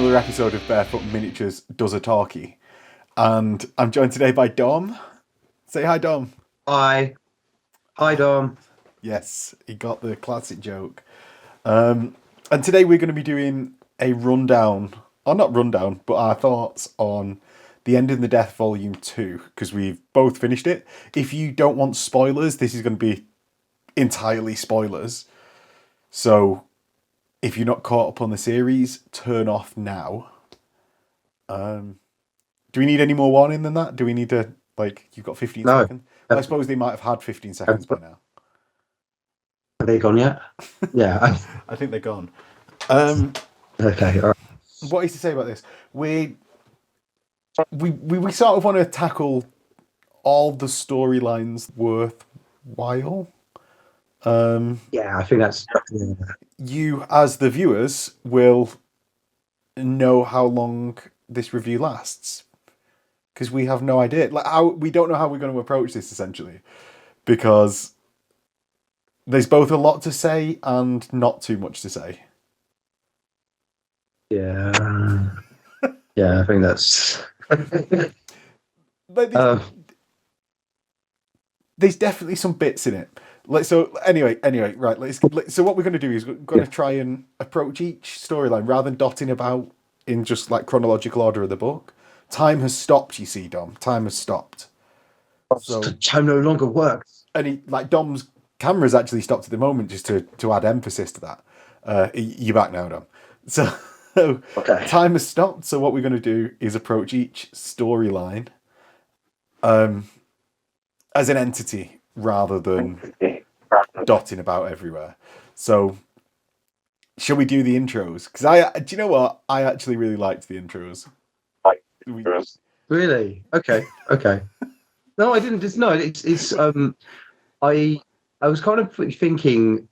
another episode of Barefoot Miniatures Does a Talkie. And I'm joined today by Dom. Say hi, Dom. Hi. Hi, Dom. Yes, he got the classic joke. And today we're going to be doing a rundown, or not rundown, but our thoughts on The End in the Death Volume 2, because we've both finished it. If you don't want spoilers, this is going to be entirely spoilers. So if you're not caught up on the series, turn off now. Do we need any more warning than that? Do we need to, you've got 15 No. seconds? Well, I suppose they might have had 15 seconds by now. Are they gone yet? Yeah. I think they're gone. Okay. All right. What is to say about this? We sort of want to tackle all the storylines worthwhile. Yeah, I think that's. Yeah. You, as the viewers, will know how long this review lasts, because we have no idea. We don't know how we're going to approach this, essentially, because there's both a lot to say and not too much to say. Yeah. Yeah, I think that's. There's definitely some bits in it. Right. So what we're going to do is we're going to try and approach each storyline rather than dotting about in just chronological order of the book. Time has stopped, you see, Dom. Time has stopped. So time no longer works. And Dom's camera's actually stopped at the moment, just to add emphasis to that. You're back now, Dom. So okay. Time has stopped. So what we're going to do is approach each storyline as an entity rather than dotting about everywhere. So shall we do the intros? Because do you know what? I actually really liked the intros. Really? Okay. No, I didn't. It's. I was kind of thinking,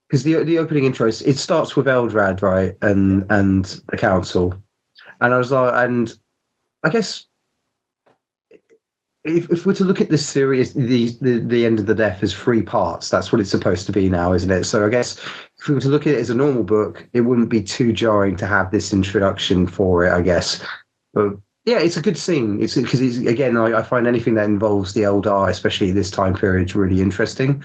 because the opening intros, it starts with Eldrad, right, and the council, and I was like, and I guess if we're to look at this series, the End of the Death is 3 parts. That's what it's supposed to be now, isn't it? So I guess if we were to look at it as a normal book, it wouldn't be too jarring to have this introduction for it, I guess. But yeah, it's a good scene. It's because again, I find anything that involves the Eldar, especially this time period, really interesting.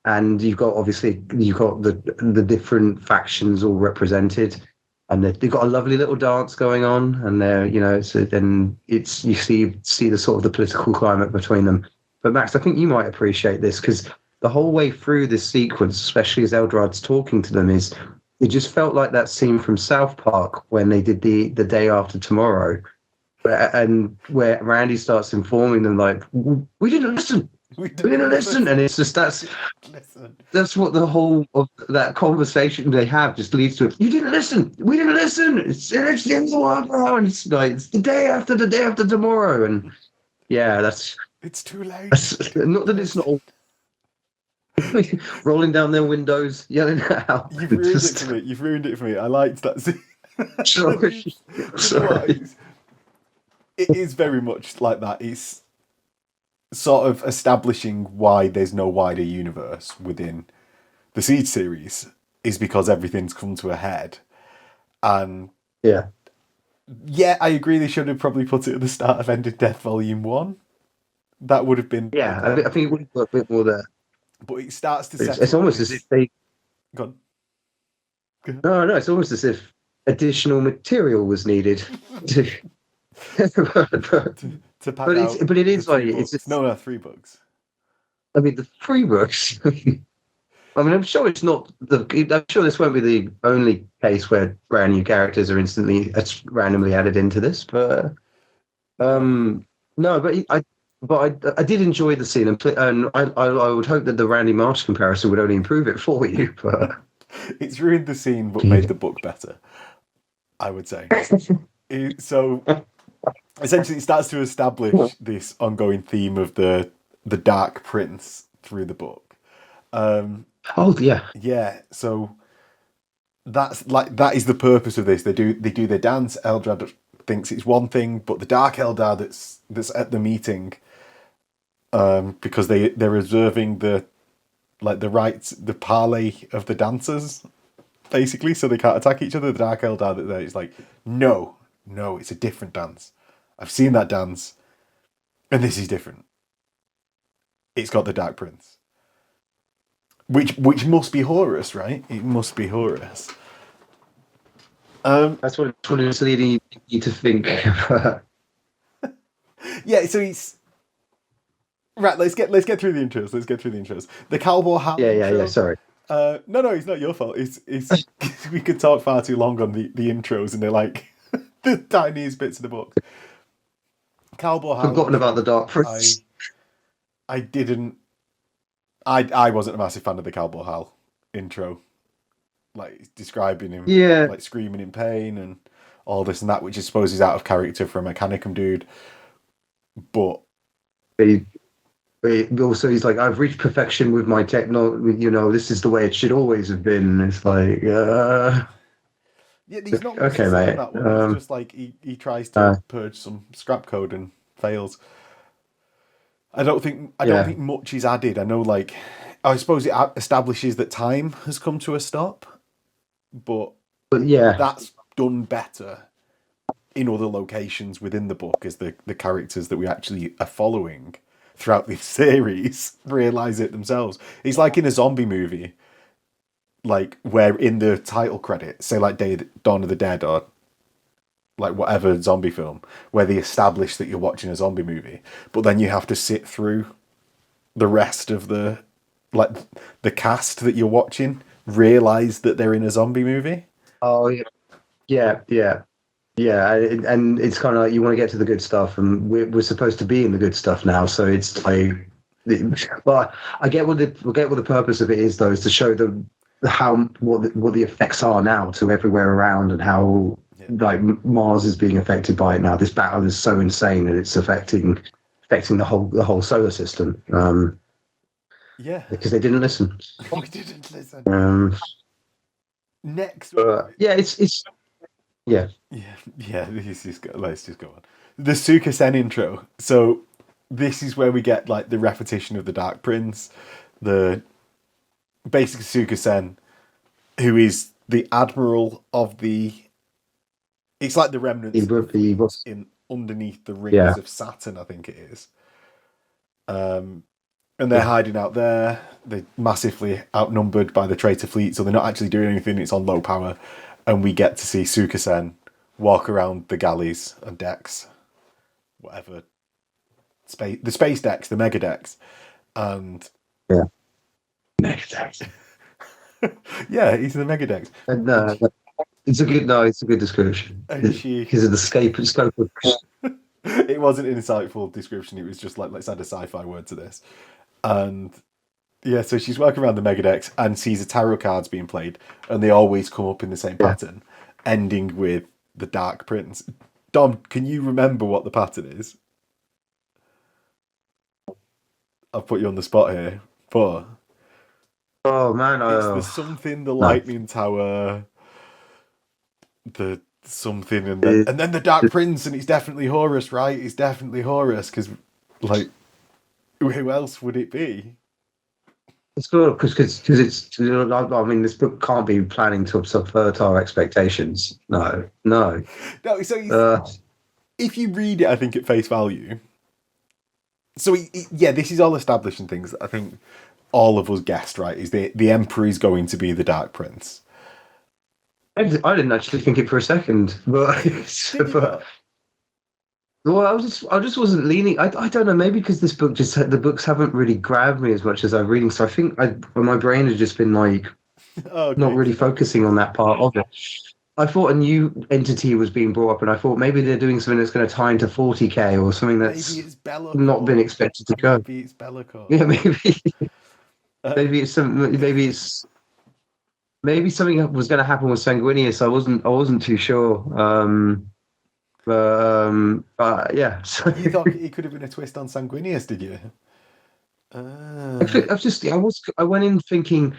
And you've got the different factions all represented, and they've got a lovely little dance going on, and then you see the sort of the political climate between them. But Max, I think you might appreciate this, because the whole way through this sequence, especially as Eldrad's talking to them, it just felt like that scene from South Park when they did the day after tomorrow, and where Randy starts informing them like, we didn't listen. We didn't listen, and it's just that's what the whole of that conversation they have just leads to. You didn't listen. We didn't listen. It's the end of the world now, and it's the day after tomorrow, and yeah, it's too late. Not that it's not all rolling down their windows, yelling out. You've ruined it for me. You've ruined it for me. I liked that scene. Sorry. It is very much like that. It's sort of establishing why there's no wider universe within the Siege series is because everything's come to a head. And yeah, I agree they should have probably put it at the start of End of Death Volume 1. That would have been... Yeah, I think it would have got a bit more there. But it starts to... It's almost as if they... Go on. No, it's almost as if additional material was needed to pad out. But it is like it's 3 books. I mean, the 3 books. I mean, I'm sure it's not I'm sure this won't be the only case where brand new characters are instantly randomly added into this. But no, but I did enjoy the scene, and I would hope that the Randy Marsh comparison would only improve it for you. But it's ruined the scene, but made the book better, I would say. So essentially, it starts to establish this ongoing theme of the Dark Prince through the book. Yeah. So that is the purpose of this. They do their dance. Eldrad thinks it's one thing, but the Dark Eldar that's at the meeting, because they're reserving the rights, the parley of the dancers. basically, so they can't attack each other. The Dark Eldar, that it's like, no, it's a different dance. I've seen that dance, and this is different. It's got the Dark Prince, which must be Horus, right? It must be Horus. That's what it's leading you to think. Yeah, so he's right. Let's get through the intros. The Cowboy Hat. Yeah. Sorry. No, it's not your fault. It's we could talk far too long on the intros, and they're like the tiniest bits of the book. Cowboy Hat. Forgotten about the Dark Prince. I didn't. I wasn't a massive fan of the Cowboy Hal intro, like describing him, like screaming in pain and all this and that, which I suppose is out of character for a Mechanicum dude. But also, he's like, I've reached perfection with my technology. This is the way it should always have been. It's like, yeah, he's not okay, mate. That one. It's just like he tries to purge some scrap code and fails. I don't think much is added. I know, like, I suppose it establishes that time has come to a stop, but yeah, that's done better in other locations within the book as the characters that we actually are following throughout this series realize it themselves. It's like in a zombie movie, like where in the title credits, say like Dawn of the Dead or like whatever zombie film, where they establish that you're watching a zombie movie, but then you have to sit through the rest of the cast that you're watching realize that they're in a zombie movie. Oh yeah. And it's kind of like you want to get to the good stuff, and we're supposed to be in the good stuff now. So it's like, but I get what the purpose of it is, though, is to show what the effects are now to everywhere around, and how like Mars is being affected by it now. This battle is so insane that it's affecting the whole solar system. Because they didn't listen. We didn't listen. Next, it's. Yeah. Let's just go on. The Suka Sen intro. So this is where we get like the repetition of the Dark Prince, the basic Suka Sen, who is the admiral of the. It's like the remnants in underneath the rings of Saturn, I think it is. And they're hiding out there. They're massively outnumbered by the traitor fleet, so they're not actually doing anything. It's on low power. And we get to see Suka Sen walk around the galleys and decks, whatever, the space decks, the mega decks, and mega decks. Yeah, he's in the mega decks. And it's a good description. Because of the scope of. It wasn't an insightful description. It was just like, let's add a sci-fi word to this, and. Yeah, so she's walking around the mega decks and sees the tarot cards being played, and they always come up in the same pattern, ending with the Dark Prince. Dom, can you remember what the pattern is? I've put you on the spot here. Oh man, it's the something, the lightning tower, the something, and then the Dark Prince, and it's definitely Horus, right? It's definitely Horus, because like, who else would it be? It's good because it's. I mean, this book can't be planning to subvert our expectations. No. So if you read it, I think at face value. So this is all establishing things that I think all of us guessed, right? Is the Emperor is going to be the Dark Prince. I didn't actually think it for a second, but well, I just wasn't leaning. I don't know, maybe because this book the books haven't really grabbed me as much as I'm reading. So I think my brain has just been like not really focusing on that part of it. I thought a new entity was being brought up, and I thought maybe they're doing something that's going to tie into 40k or something that's not been expected to go. Maybe it's Be'lakor. Yeah, maybe. Maybe something was going to happen with Sanguinius. I wasn't too sure. But yeah. So, you thought it could have been a twist on Sanguinius, did you? I went in thinking,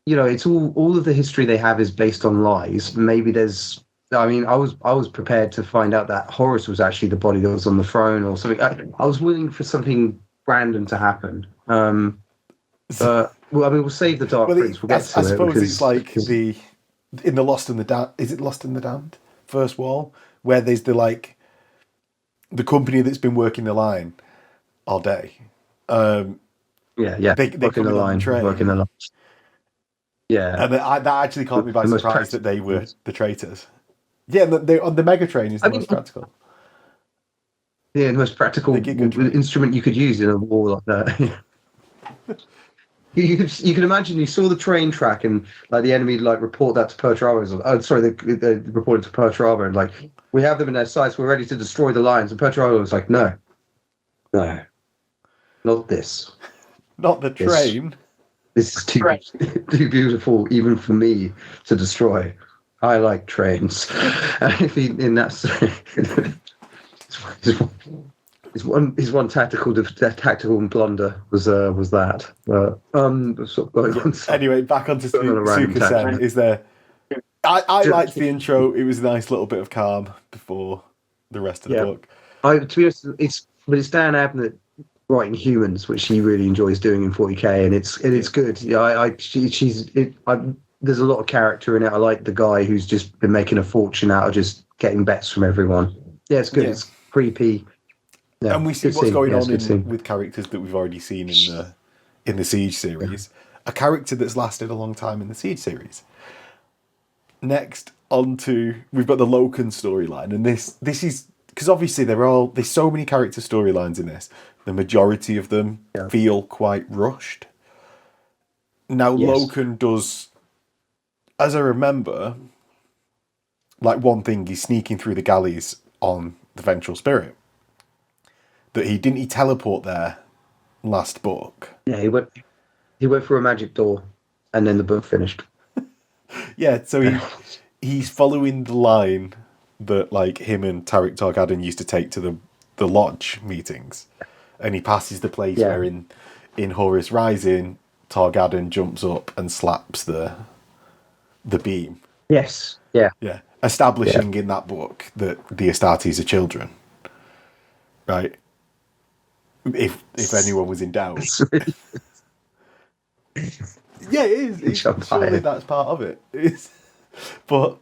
it's all of the history they have is based on lies. Maybe I was prepared to find out that Horus was actually the body that was on the throne or something. I was willing for something random to happen. We'll save the Dark Prince. We'll get to it. I suppose it's like in the Lost and the Damned. Is it Lost and the Damned? First Wall, where there's the company that's been working the line all day. Yeah. They Working come the in on line. the train. Working the line. Yeah. And that actually caught me by The most surprise that they practical. were the traitors. Yeah, they on the mega train is the I mean, most practical. yeah, the most practical The Giga train. instrument you could use in a war like that. You can imagine you saw the train track and like the enemy like report that to Pertrava. Oh, sorry, they reported to Pertrava and like we have them in their sights. We're ready to destroy the lines. And Pertrava was like, no, not this. Not the train. This is too beautiful even for me to destroy. I like trains. If he, in that his one tactical blunder was that. Sort of going on. Anyway, back onto Suka Sen. Is there? I liked the intro. It was a nice little bit of calm before the rest of the book. To be honest, it's Dan Abnett writing Humans, which he really enjoys doing in 40k, and it's good. Yeah, there's a lot of character in it. I like the guy who's just been making a fortune out of just getting bets from everyone. Yeah, it's good. Yeah. It's creepy. Yeah, and we see what's going on with characters that we've already seen in the Siege series. Yeah. A character that's lasted a long time in the Siege series. Next, we've got the Loken storyline, and this is because obviously there's so many character storylines in this. The majority of them feel quite rushed. Now Loken does, as I remember, like one thing, he's sneaking through the galleys on the Vengeful Spirit. That he teleport there last book. Yeah, he went through a magic door, and then the book finished. Yeah, so he's following the line that like him and Tarek Targaryen used to take to the lodge meetings, and he passes the place where in Horus Rising, Targaryen jumps up and slaps the beam. Yes. Yeah. Yeah, establishing in that book that the Astartes are children, right? If anyone was in doubt. Yeah, it is. Surely that's part of it. But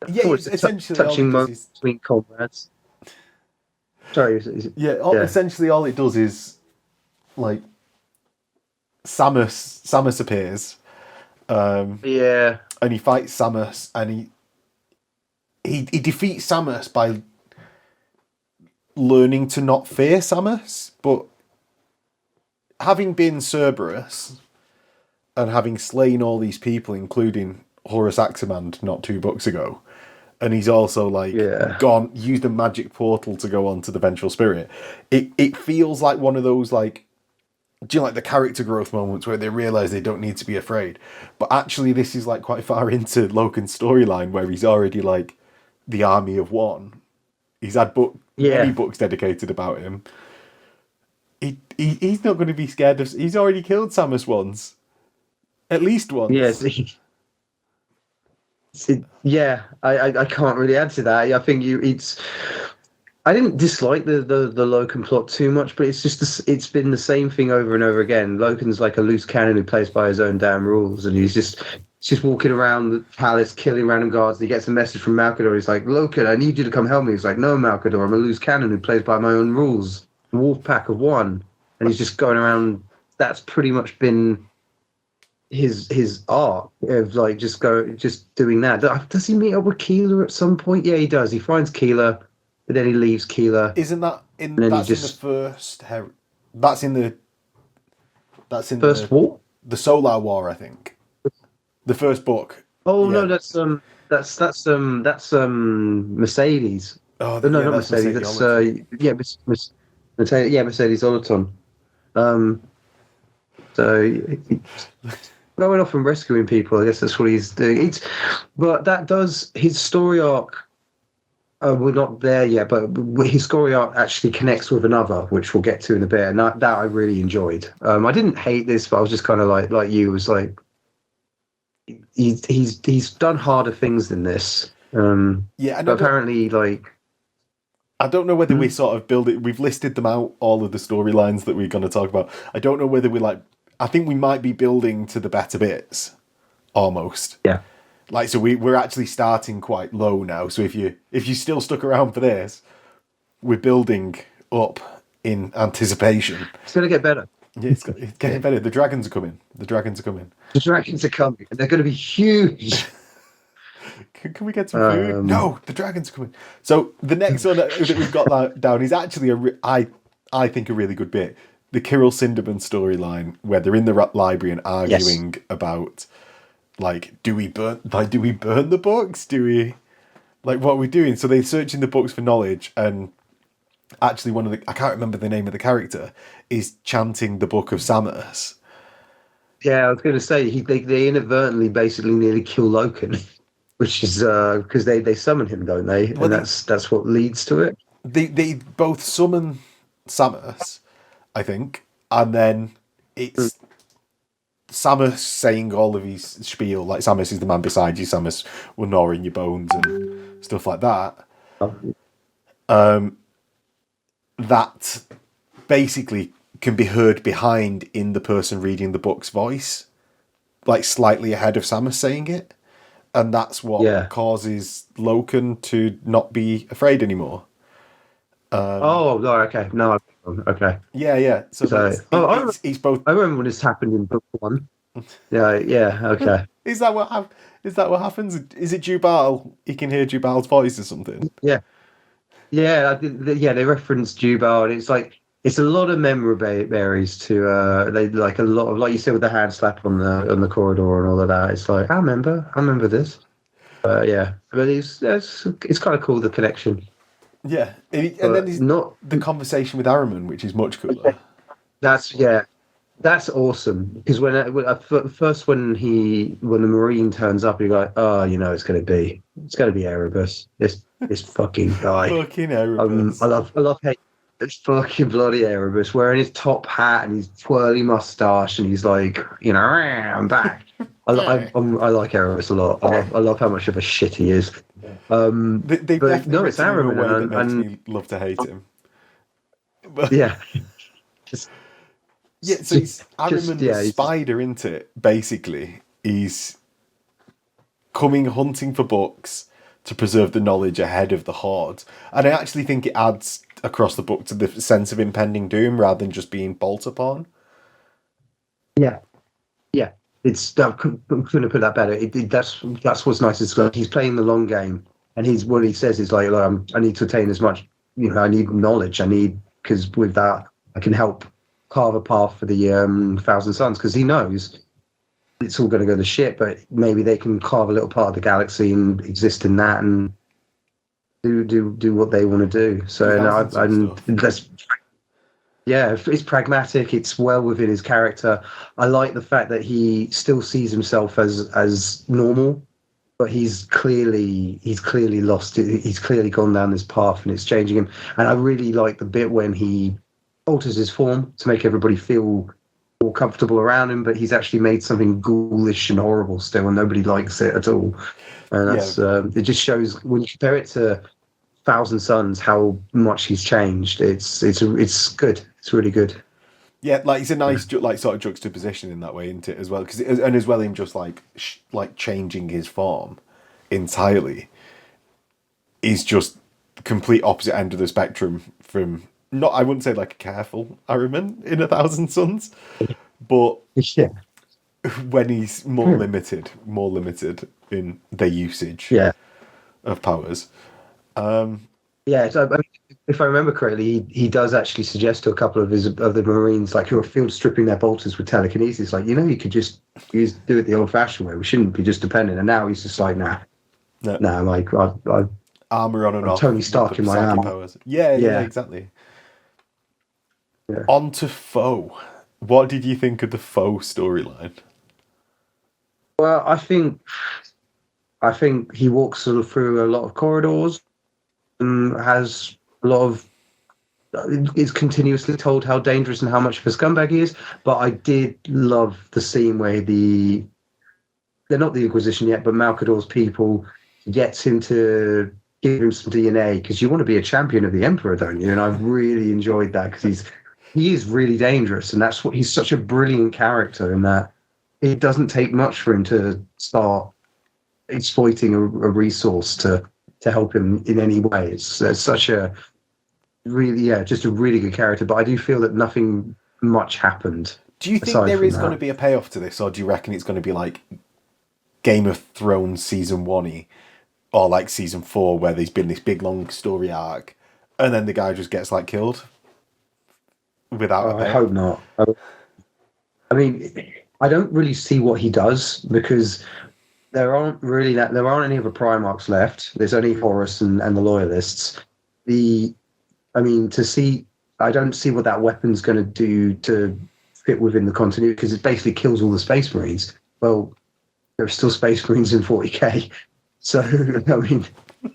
yeah, it's essentially touching moments between comrades. Sorry. Essentially all it does is like Samus appears. And he fights Samus, and he defeats Samus by learning to not fear Samus, but having been Cerberus and having slain all these people, including Horus Aximand not 2 books ago, and he's also used a magic portal to go on to the Vengeful Spirit. It feels like one of those like, do you like the character growth moments where they realise they don't need to be afraid? But actually this is like quite far into Loken's storyline where he's already like the army of one. He's had many books dedicated about him. He's not going to be scared of... He's already killed Samus once. At least once. Yes. I can't really add to that. I think I didn't dislike the Loken plot too much, but it's just it's been the same thing over and over again. Loken's like a loose cannon who plays by his own damn rules, and he's just walking around the palace killing random guards. And he gets a message from Malcador. He's like, Loken, I need you to come help me. He's like, no, Malcador, I'm a loose cannon who plays by my own rules. Wolf pack of one. And he's just going around. That's pretty much been his arc of like just doing that. Does he meet up with Keeler at some point? Yeah, he does. He finds Keeler, but then he leaves Keeler. Isn't that in the first? That's in the first war, the Solar War, I think. The first book. Oh no, that's Mercedes. Oh no, not Mercedes. That's Mercedes Olaton. So going off and rescuing people, I guess that's what he's doing. But that does his story arc. We're not there yet, but his story arc actually connects with another, which we'll get to in a bit, and that I really enjoyed. I didn't hate this, but I was just kind of like you, was like, he's done harder things than this. But apparently, like, I don't know whether we sort of build it. We've listed them out, all of the storylines that we're going to talk about. I don't know whether I think we might be building to the better bits, almost. Yeah. Like, so we're actually starting quite low now. So if you still stuck around for this, we're building up in anticipation. It's going to get better. Yeah, it's getting better. The dragons are coming. The dragons are coming. The dragons are coming, and they're going to be huge. Can we get some food? No, the dragons are coming. So the next one that we've got down is actually I think a really good bit. The Kirill Cinderman storyline, where they're in the library and arguing about, like, do we burn the books? Do we, like, what are we doing? So they're searching the books for knowledge, and actually I can't remember the name of the character, is chanting the Book of Samus. Yeah, I was going to say they inadvertently basically nearly kill Loken, which is because they summon him, don't they? Well, and that's what leads to it. They both summon Samus, I think, and then it's Samus saying all of his spiel, like, Samus is the man beside you, Samus will gnaw in your bones and stuff like that. That basically can be heard behind in the person reading the book's voice, like slightly ahead of Samus saying it, and that's what causes Loken to not be afraid anymore. Okay. No, okay. Yeah. So it's both. I remember when this happened in book 1. Yeah. Okay. Is that what happens? Is it Jubal? He can hear Jubal's voice or something. Yeah. They reference Jubal, and it's like it's a lot of memory berries to they like a lot of, like you said, with the hand slap on the corridor and all of that. It's like I remember this. But it's kind of cool, the connection. Yeah, and then there's not the conversation with Araman, which is much cooler. That's awesome, because when the Marine turns up, you're like, oh, it's going to be Erebus. This fucking guy. Fucking Erebus. I love how it's fucking bloody Erebus wearing his top hat and his twirly mustache, and he's like, I'm back. I like Erebus a lot. I love how much of a shit he is. They but no, it's Araman, that makes me love to hate him. But, yeah. So he's Araman the spider, isn't it? Basically, he's coming hunting for books to preserve the knowledge ahead of the Horde. And I actually think it adds across the book to the sense of impending doom rather than just being bolt upon. Yeah. It's I couldn't have put that better. That's what's nice. Is he's playing the long game, and what he says is like, I need to attain as much. I need knowledge. Because with that I can help carve a path for the Thousand Suns. Because he knows it's all going to go to shit, but maybe they can carve a little part of the galaxy and exist in that and do what they want to do. So it's pragmatic. It's well within his character. I like the fact that he still sees himself as normal, but he's clearly lost it. He's clearly gone down this path, and it's changing him. And I really like the bit when he alters his form to make everybody feel more comfortable around him, but he's actually made something ghoulish and horrible still, and nobody likes it at all. And that's it just shows, when you compare it to Thousand Suns, how much he's changed. It's good. It's really good. Yeah, like, it's a nice sort of juxtaposition in that way, isn't it, as well? And as well, him just like changing his form entirely is just complete opposite end of the spectrum from, not, I wouldn't say like a careful Araman in A Thousand Suns, but when he's more limited in their usage of powers. So if I remember correctly, he does actually suggest to a couple of the Marines, like, who are field stripping their bolters with telekinesis, like, you could just do it the old-fashioned way. We shouldn't be just dependent. And now he's just like, nah, like, I armor on and off. Tony Stark in my armor. Powers. Yeah, exactly. Yeah. On to Foe. What did you think of the Foe storyline? Well, I think he walks sort of through a lot of corridors and has a lot of, is continuously told how dangerous and how much of a scumbag he is. But I did love the scene where they're not the Inquisition yet, but Malcador's people gets him to give him some DNA, because you want to be a champion of the Emperor, don't you? And I've really enjoyed that, because he is really dangerous, and that's what he's such a brilliant character in that. It doesn't take much for him to start exploiting a resource to help him in any way. It's such a really, just a really good character. But I do feel that nothing much happened. Do you think aside there from is going to that. be a payoff to this, or do you reckon it's going to be like Game of Thrones season 1 or like season 4, where there's been this big long story arc, and then the guy just gets like killed without a I payoff? hope not. I mean, I don't really see what he does because there aren't any other Primarchs left. There's only Horus and the Loyalists. The I mean, I don't see what that weapon's going to do to fit within the continuity because it basically kills all the Space Marines. Well, there are still Space Marines in 40k, so I mean,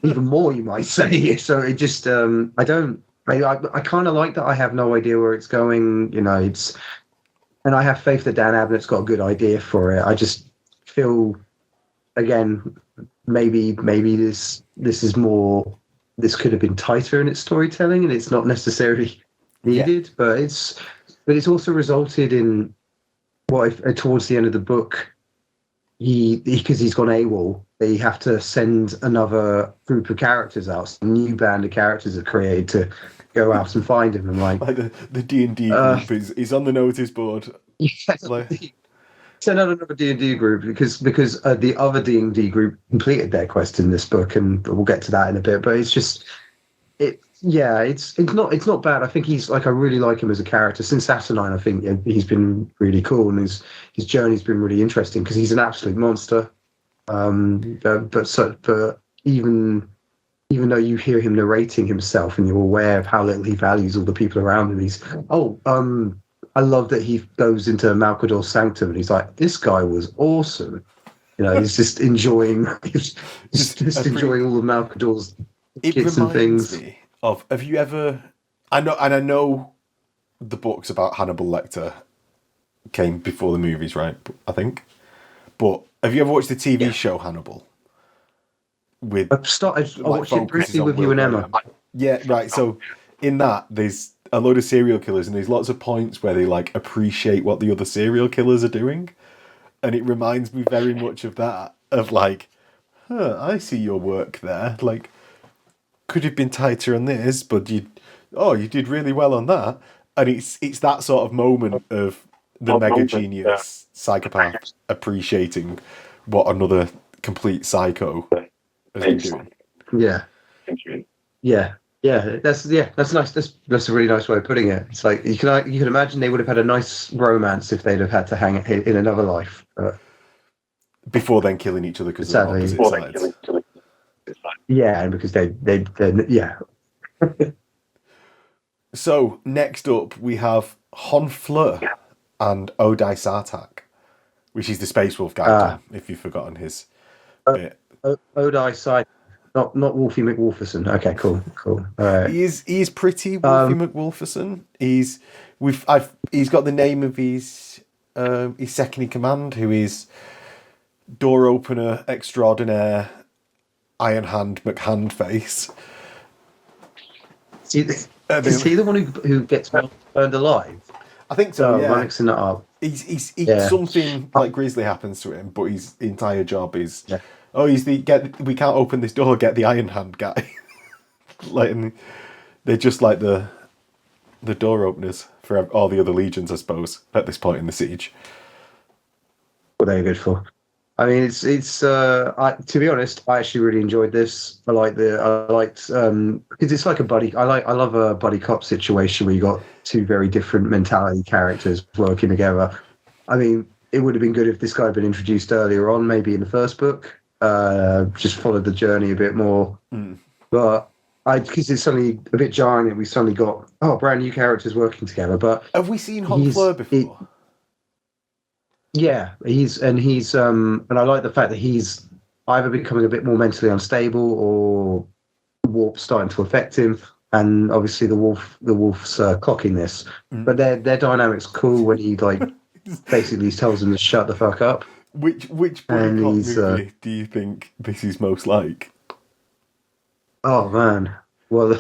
even more you might say. So it just, I don't. I kind of like that. I have no idea where it's going. And I have faith that Dan Abnett's got a good idea for it. I just feel, again, maybe this is more. This could have been tighter in its storytelling, and it's not necessarily needed. But it's also resulted in what if, towards the end of the book, because he's gone AWOL, they have to send another group of characters out. A new band of characters are created to go out and find him. And like the D&D group is on the notice board. Like, send out another D&D group because the other D&D group completed their quest in this book, and we'll get to that in a bit. But it's just it's not bad. I think I really like him as a character. Since Saturnine, I think he's been really cool, and his journey's been really interesting because he's an absolute monster. But even though you hear him narrating himself and you're aware of how little he values all the people around him, I love that he goes into Malcador's sanctum and he's like, this guy was awesome. He's just enjoying enjoying all of Malcador's kits and things. Me of, have you ever? I know the books about Hannibal Lecter came before the movies, right? I think. But have you ever watched the TV show Hannibal? I watched it briefly with you and Emma. Yeah, right. So in that, there's a load of serial killers, and there's lots of points where they like appreciate what the other serial killers are doing, and it reminds me very much of that. Of like, I see your work there. Like, could have been tighter on this, but you did really well on that. And it's that sort of moment of the mega genius psychopath appreciating what another complete psycho has been doing. Yeah. That's nice. That's a really nice way of putting it. It's like you can imagine they would have had a nice romance if they'd have had to hang in another life. Before then killing each other because of opposite sides. Yeah, and because they yeah. So next up we have Honfleur and Odai Sartak, which is the Space Wolf guy. If you've forgotten his bit. Odai Sartak, not Wolfie McWolferson. Okay, cool. All right. He's pretty Wolfie McWolferson. He's got the name of his second in command, who is door opener extraordinaire, Iron Hand McHandface. Is he the one who gets burned alive? I think so. Yeah, I'm mixing that up. He's something like grisly happens to him, but his entire job is we can't open this door. Get the Iron Hand guy. And they're just like the door openers for all the other legions, I suppose, at this point in the siege. What they're good for. I mean, it's to be honest, I actually really enjoyed this. I liked because it's like a buddy. I love a buddy cop situation where you got two very different mentality characters working together. I mean, it would have been good if this guy had been introduced earlier on, maybe in the first book. Just followed the journey a bit more. But because it's suddenly a bit jarring that we suddenly got brand new characters working together. But have we seen Honfleur before? Yeah, and I like the fact that he's either becoming a bit more mentally unstable or the warp's starting to affect him, and obviously the wolf's clocking this. But their dynamic's cool when he basically tells him to shut the fuck up. Which movie do you think this is most like? Oh man, well,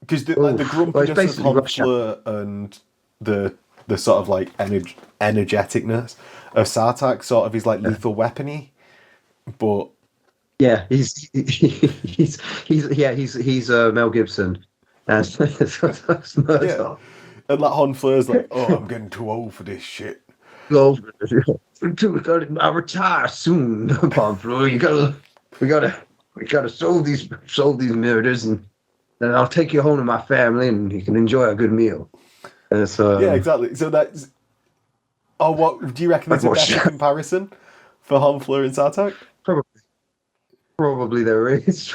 because the grumpiness of Honfleur and the sort of like energeticness of Sartak sort of is like lethal weapony but Yeah, he's Mel Gibson. That's yeah. Murdoch. And like Han Fleur's like, oh, I'm getting too old for this shit. Go, I'll retire soon, Pomfrey. We gotta solve these murders, and then I'll take you home to my family, and you can enjoy a good meal. And so Yeah, exactly. So that's. Oh, what do you reckon there's a better comparison for Han Fleur and Sartak? probably there is.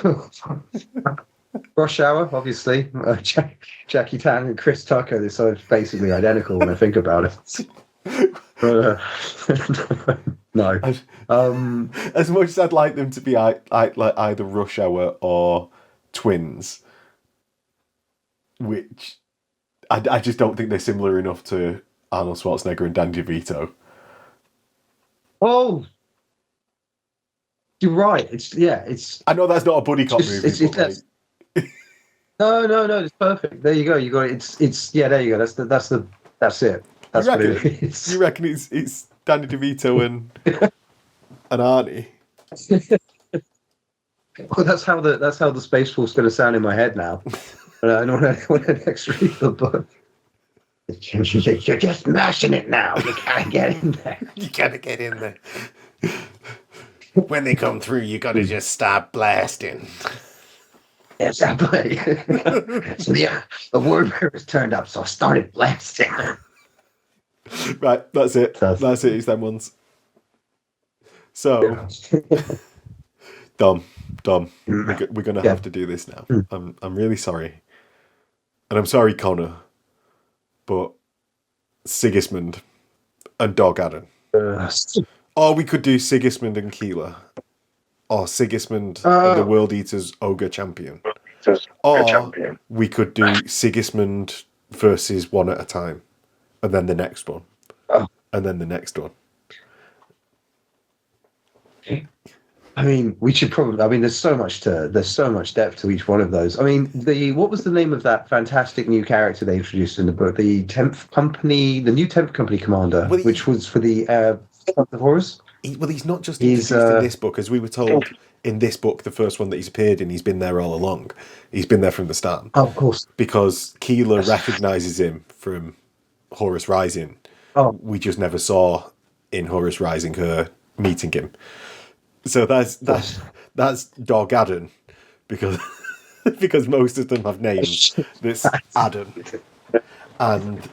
Rush Hour, obviously. Jackie Chan and Chris Tucker. They're sort of basically identical when I think about it. No. As much as I'd like them to be like either Rush Hour or twins, which I just don't think they're similar enough to Arnold Schwarzenegger and Danny DeVito. Oh, you're right. It's. I know that's not a buddy cop movie. No. It's perfect. There you go. You got it. It's. Yeah. There you go. That's it. That's what it is. You reckon it's Danny DeVito and Arnie? Well, that's how the Space Force is going to sound in my head now. I don't want to next read the book. You're just mashing it now. You gotta get in there. You gotta get in there. When they come through, you gotta just start blasting. Exactly. So the word was turned up, so I started blasting. Right, that's it. That's it. It's them ones. So, Dom, we're gonna have to do this now. I'm really sorry, and I'm sorry, Connor, but Sigismund and Dog Adam. Or we could do Sigismund and Keeler, or Sigismund and the World Eaters Ogre Champion, or we could do Sigismund versus one at a time, and then the next one, and then the next one. I mean, we should probably. I mean, there's so much depth to each one of those. I mean, what was the name of that fantastic new character they introduced in the book? The new 10th Company commander, which was for the of Horus. He's not just introduced in this book, as we were told in this book, the first one that he's appeared in. He's been there all along. He's been there from the start. Oh, of course, because Keeler recognizes him from Horus Rising. Oh, we just never saw in Horus Rising her meeting him. So that's Dog Adam, because most of them have names. This Adam, and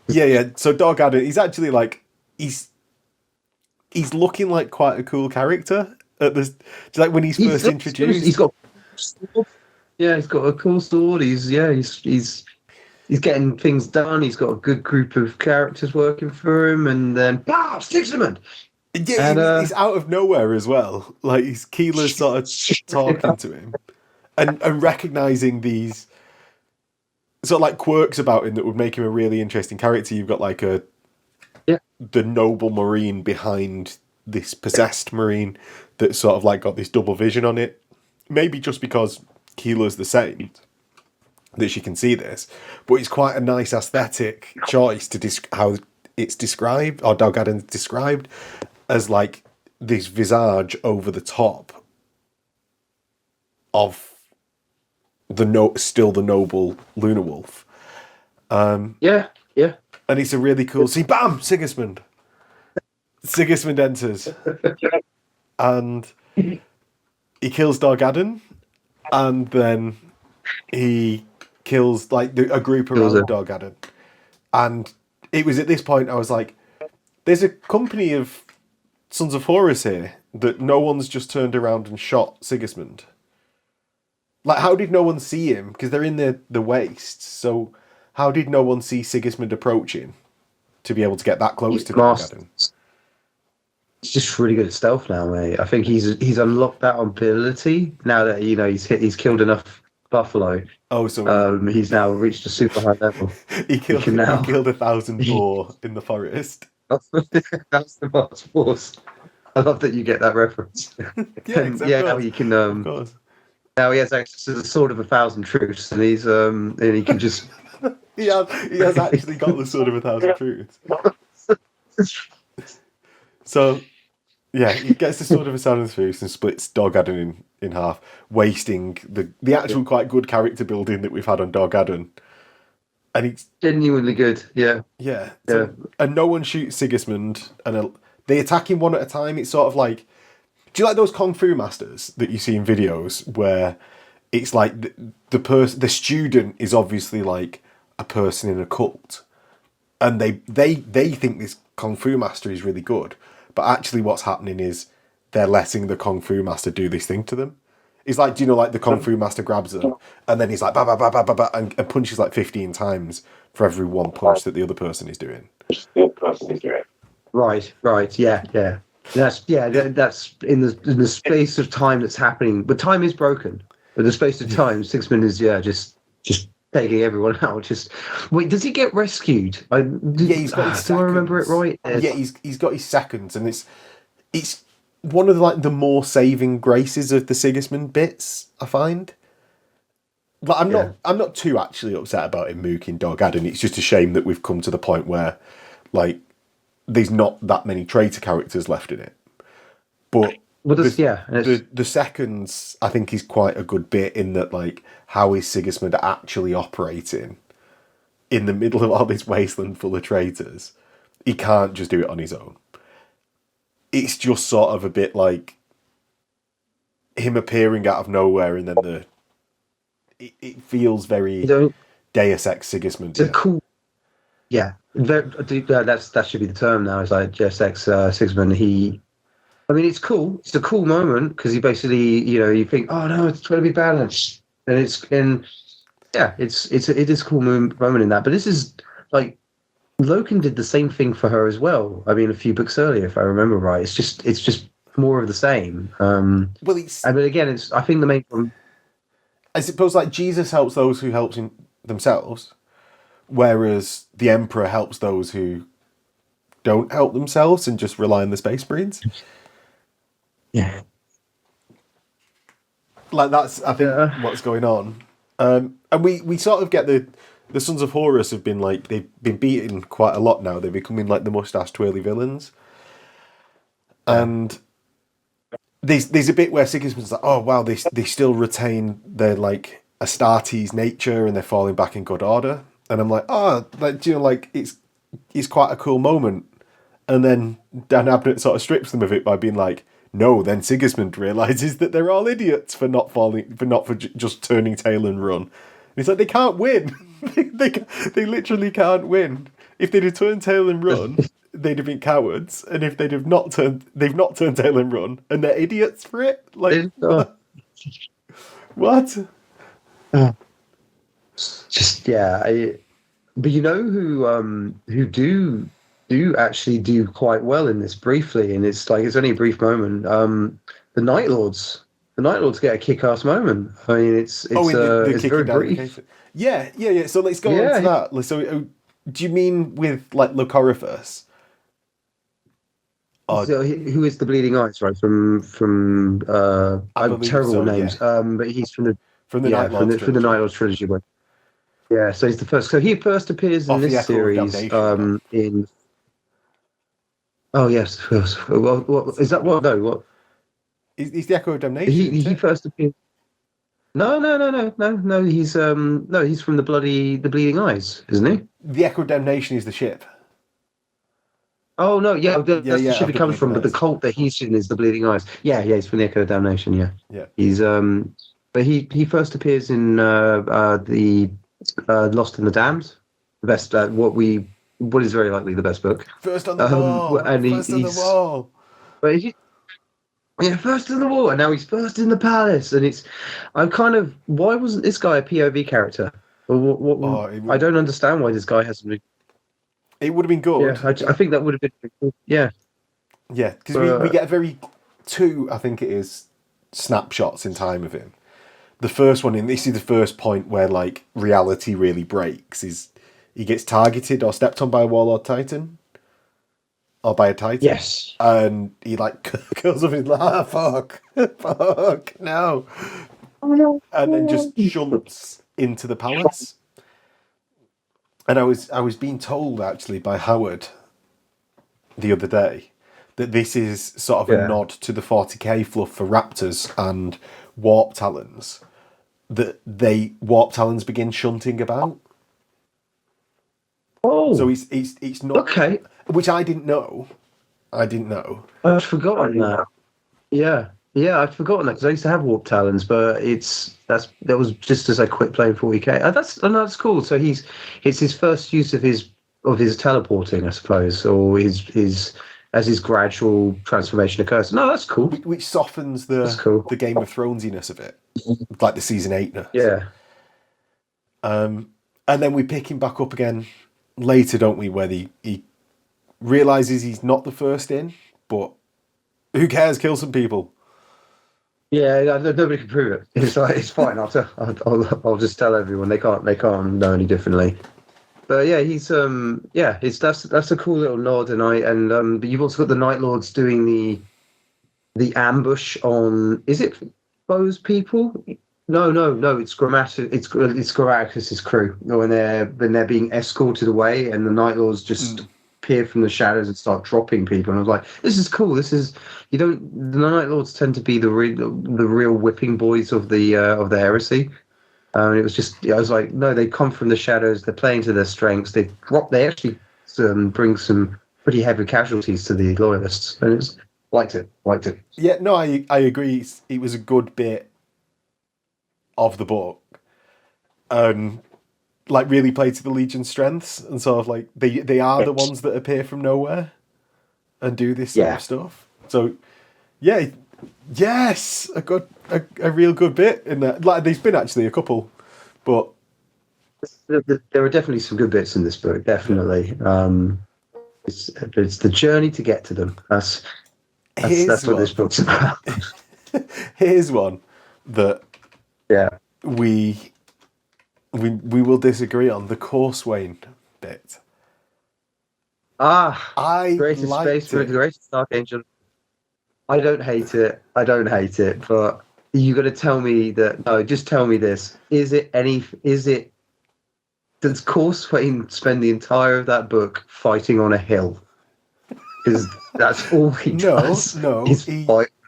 yeah. So Dog Adam, he's actually like he's looking like quite a cool character at this. Like when he's first introduced, he's got a cool sword. He's getting things done. He's got a good group of characters working for him, and then Sigismund. Yeah, and, he's out of nowhere as well. Like Keeler's sort of talking to him, and recognizing these sort of like quirks about him that would make him a really interesting character. You've got like the noble marine behind this possessed marine that sort of like got this double vision on it. Maybe just because Keeler's the saint that she can see this, but it's quite a nice aesthetic choice to how it's described, or Dog Adam's described, as like this visage over the top of still the noble Lunar Wolf. Yeah. And it's a really cool see. Bam! Sigismund enters, and he kills Dog Adam, and then he kills like a group around Dog Adam. And it was at this point I was like, "There's a company of Sons of Horus here that no one's just turned around and shot Sigismund. Like, how did no one see him? Because they're in the waste. So how did no one see Sigismund approaching to be able to get that close to Dog Adam? He's just really good at stealth now, mate. I think he's unlocked that ability now that he's killed enough buffalo. Oh, so he's now reached a super high level. he killed 1,000 boar in the forest. That's the Mars Force. I love that you get that reference. Now he can. Of course. Now he has access to the sword of 1,000 truths, and he can just. he has actually got the sword of 1,000 truths. So Yeah, he gets the sword of Assassins and splits Dog Adden in half, wasting the actual quite good character building that we've had on Dog Adden. And it's Genuinely good. Yeah, yeah, yeah. so and no one shoots Sigismund, and they attack him one at a time. It's sort of like, do you like those kung fu masters that you see in videos where it's like the student is obviously like a person in a cult, and they think this kung fu master is really good, but actually what's happening is they're letting the kung fu master do this thing to them. It's like, do you know, like the kung fu master grabs them, and then he's like, ba ba ba ba ba ba, and punches like 15 times for every one punch that the other person is doing. Right, right. Yeah, yeah. That's in the space of time that's happening. But time is broken. In the space of time, 6 minutes. Yeah, just taking everyone out. Just wait. Does he get rescued? Yeah, he's got his do I remember it right? Yeah, he's got his seconds, and it's one of the more saving graces of the Sigismund bits, I find. Like I'm not too actually upset about him mooking Dog Adden. It's just a shame that we've come to the point where like there's not that many traitor characters left in it. But Well, this, yeah, and it's, the seconds I think is quite a good bit in that, like, how is Sigismund actually operating in the middle of all this wasteland full of traitors? He can't just do it on his own. It's just sort of a bit like him appearing out of nowhere, and then it feels very you know, Deus Ex Sigismund. it's a cool. Yeah, that should be the term now. It's like Jeff X Sigismund. I mean, it's cool. It's a cool moment because he basically, you think, oh no, it's going to be balanced, and it is a cool moment in that. But this is like Loken did the same thing for her as well. I mean, a few books earlier, if I remember right. It's just more of the same. Well, it's, I mean, again, it's I think the main one. I suppose, like, Jesus helps those who help themselves, whereas the Emperor helps those who don't help themselves and just rely on the Space Marines. Yeah. Like, that's, I think, what's going on. And we sort of get the Sons of Horus have been, like, they've been beaten quite a lot now. They're becoming, like, the mustache twirly villains. And there's a bit where Sigismund's like, oh wow, they still retain their, like, Astartes nature, and they're falling back in good order. And I'm like, oh, like, like, it's quite a cool moment. And then Dan Abnett sort of strips them of it by being like, no, then Sigismund realizes that they're all idiots for just turning tail and run. And he's like, they can't win. they literally can't win. If they'd have turned tail and run, they'd have been cowards. And if they've not turned tail and run, and they're idiots for it. Like, what? Just but you know who do actually do quite well in this briefly, and it's only a brief moment. The Night Lords. The Night Lords get a kick-ass moment. I mean, it's very brief. Yeah. So let's go on to that. So, do you mean with, like, Locoriphus? So who is the Bleeding Eyes? Right, from I'm terrible with names. Yeah. But he's from the Night Lords from the Night Lords trilogy. But yeah, so he's the first. So he first appears in this series. In oh yes, what is that? What no? What? He's the Echo of Damnation. He first appeared. No. He's he's from the Bleeding Eyes, isn't he? The Echo of Damnation is the ship. Oh no, that's the ship he comes from, but the cult that he's in is the Bleeding Eyes. Yeah, he's from the Echo of Damnation. Yeah. He's but he first appears in the Lost and the Damned, the best what is very likely the best book. First on the wall, and first on the wall. But first in the wall, and now he's first in the palace, and I'm kind of, why wasn't this guy a POV character? I don't understand why this guy hasn't. It would have been good. Yeah, I think that would have been cool. Yeah. Yeah, because we get two, I think it is, snapshots in time of him. The first one, and this is the first point where, like, reality really breaks, is he gets targeted or stepped on by a Warlord Titan. Or by a Titan. Yes. And he, like, curls up and he's like, fuck, no. And then just jumps into the palace. And I was being told, actually, by Howard the other day that this is sort of a Yeah. nod to the 40k fluff for raptors and warp talons, that warp talons begin shunting about. So Oh, it's not, okay. which I didn't know. I'd forgotten that. Yeah, yeah, I'd forgotten that because I used to have warp talons, but that was just as I quit playing 40k. That's cool. So it's his first use of his teleporting, I suppose, or his as his gradual transformation occurs. No, that's cool. Which softens That's cool. the Game of Thronesiness of it, like the season 8ness. Yeah, And then we pick him back up again later, don't we? Where he realizes he's not the first in, but who cares? Kill some people. yeah. Nobody can prove it. It's like it's fine. I'll just tell everyone they can't know any differently. But yeah, that's a cool little nod, but you've also got the Night Lords doing the ambush on, is it those people? No, it's Grammaticus's crew when they're being escorted away, and the Night Lords just appear from the shadows and start dropping people. And I was like, this is cool. The Night Lords tend to be the real whipping boys of the Heresy. It was just, I was like, no, they come from the shadows. They're playing to their strengths. They actually bring some pretty heavy casualties to the loyalists, and it's liked it. Yeah, no, I agree. It was a good bit of the book, like really played to the Legion's strengths, and sort of like they are the ones that appear from nowhere and do this sort of stuff. So yeah, yes, a real good bit in that. Like there's been actually a couple, but there are definitely some good bits in this book. Definitely, it's the journey to get to them. That's what this book's about. Here's one that Yeah. we will disagree on, the Corswain bit. I greatest space for the greatest archangel. I don't hate it, but you got to tell me that. No, just tell me this: does Corswain spend the entire of that book fighting on a hill? Because that's all he does. No,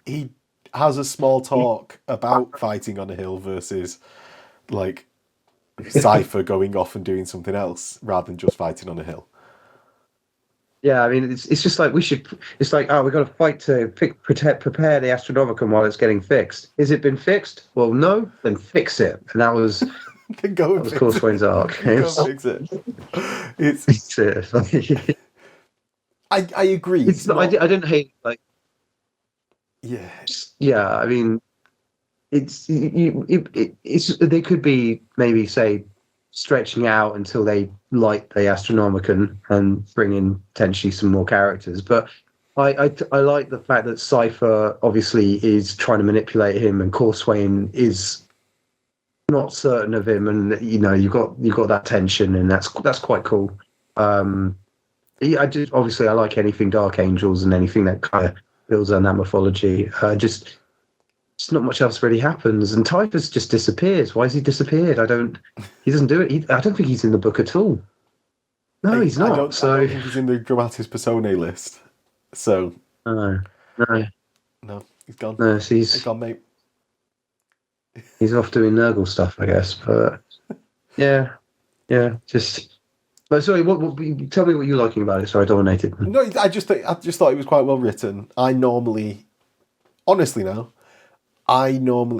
he has a small talk about fighting on a hill versus like Cypher going off and doing something else rather than just fighting on a hill. Yeah, I mean, it's just like it's like, we've got to fight to prepare the Astronomicon while it's getting fixed. Has it been fixed? Well, no, then fix it. And that was Corswain's arc. Go fix it. It's I agree. It's not, I don't hate like. Yeah. Yeah, I mean, it's they could be maybe say stretching out until they light the Astronomicon and bring in potentially some more characters. But I like the fact that Cypher obviously is trying to manipulate him, and Corswain is not certain of him, and you've got that tension, and that's quite cool. I like anything Dark Angels and anything that kind of builds on that mythology. Just not much else really happens, and Typhus just disappears. Why has he disappeared? He doesn't do it. I don't think he's in the book at all. No, he's not. I don't think he's in the Dramatis Personae list. So no, he's gone. No, he's gone, mate. He's off doing Nurgle stuff, I guess. But yeah. But sorry, tell me what you're liking about it. Sorry, I dominated. No, I just thought it was quite well written. I normally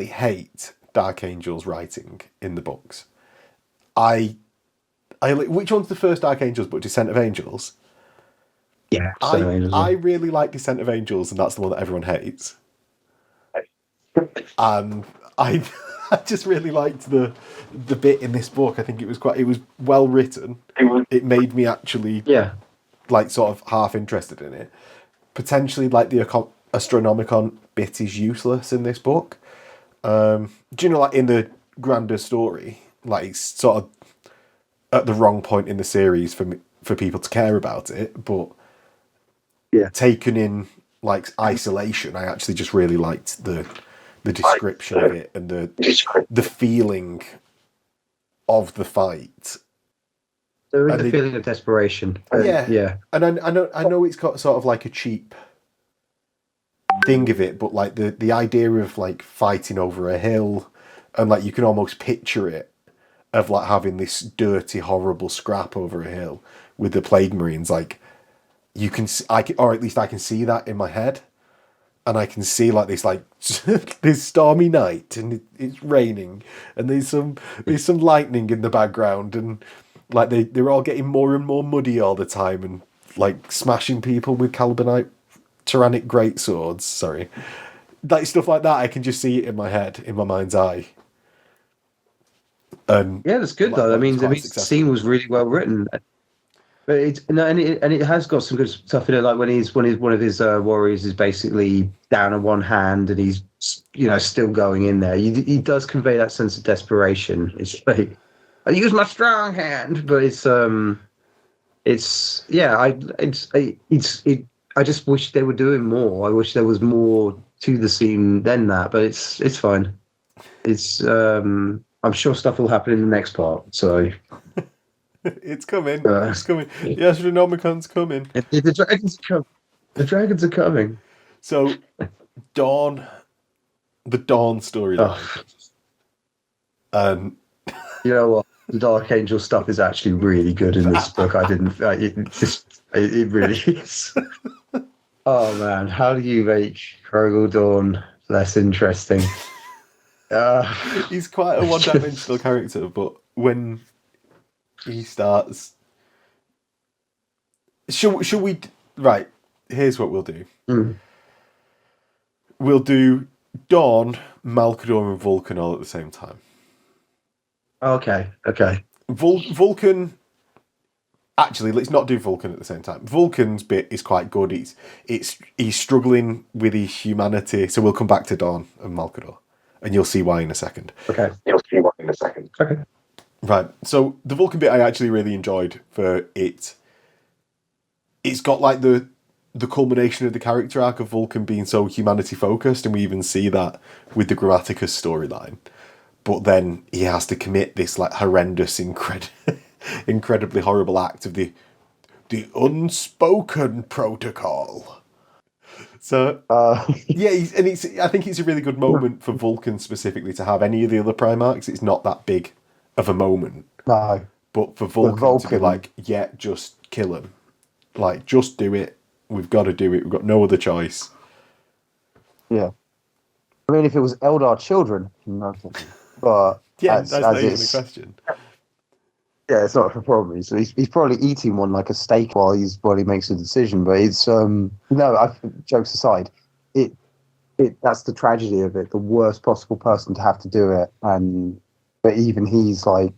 hate Dark Angels writing in the books. Which one's the first Dark Angels book? Descent of Angels? Yeah, I really like Descent of Angels, and that's the one that everyone hates. And I just really liked the bit in this book. I think it was well written. It made me actually like sort of half interested in it. Potentially, like the Astronomicon bit is useless in this book. Do you know, like in the grander story, like it's sort of at the wrong point in the series for people to care about it, but taken in like isolation, I actually just really liked the description of it and the feeling of the fight. There is a feeling of desperation. And I know it's got sort of like a cheap thing of it, but like the idea of like fighting over a hill, and like you can almost picture it of like having this dirty, horrible scrap over a hill with the Plague Marines. Like you can, or at least I can see that in my head, and I can see like this stormy night, and it's raining, and there's some lightning in the background, and like they're all getting more and more muddy all the time, and like smashing people with carbonite tyrannic greatswords. Sorry, like stuff like that. I can just see it in my head, in my mind's eye. And Yeah, that's good like, though. I that was mean, quite the successful. scene was really well written. But it has got some good stuff in it. Like when one of his warriors is basically down on one hand and he's still going in there. He does convey that sense of desperation. It's like I use my strong hand, but I just wish they were doing more. I wish there was more to the scene than that. But it's fine. It's I'm sure stuff will happen in the next part. So. It's coming. It's coming. The Astronomicon's coming. The dragons are coming. The dragons are coming. So, Dawn, the Dawn storyline. You know what? The Dark Angel stuff is actually really good in this book. It really is. Oh man, how do you make Krogel Dawn less interesting? He's quite a one-dimensional character, but when he starts, should we? Right, here's what we'll do. We'll do Dawn, Malkador, and Vulcan all at the same time. Okay. Vulcan. Actually, let's not do Vulcan at the same time. Vulcan's bit is quite good. He's struggling with his humanity, so we'll come back to Dawn and Malkador, and you'll see why in a second. Okay. Okay. Right. So the Vulcan bit I actually really enjoyed for it. It's got like the culmination of the character arc of Vulcan being so humanity focused, and we even see that with the Grammaticus storyline. But then he has to commit this like horrendous, incredibly horrible act of the unspoken protocol. So yeah, I think it's a really good moment for Vulcan specifically to have. Any of the other Primarchs, it's not that big of a moment. No. But for Vulcan to be like, yeah, just kill him. Like, just do it. We've got to do it. We've got no other choice. Yeah. I mean, if it was Eldar children, but yeah, that's not even a question. Yeah, it's not a problem. So he's probably eating one like a steak while he makes a decision. But it's jokes aside, that's the tragedy of it. The worst possible person to have to do it, but even he's like,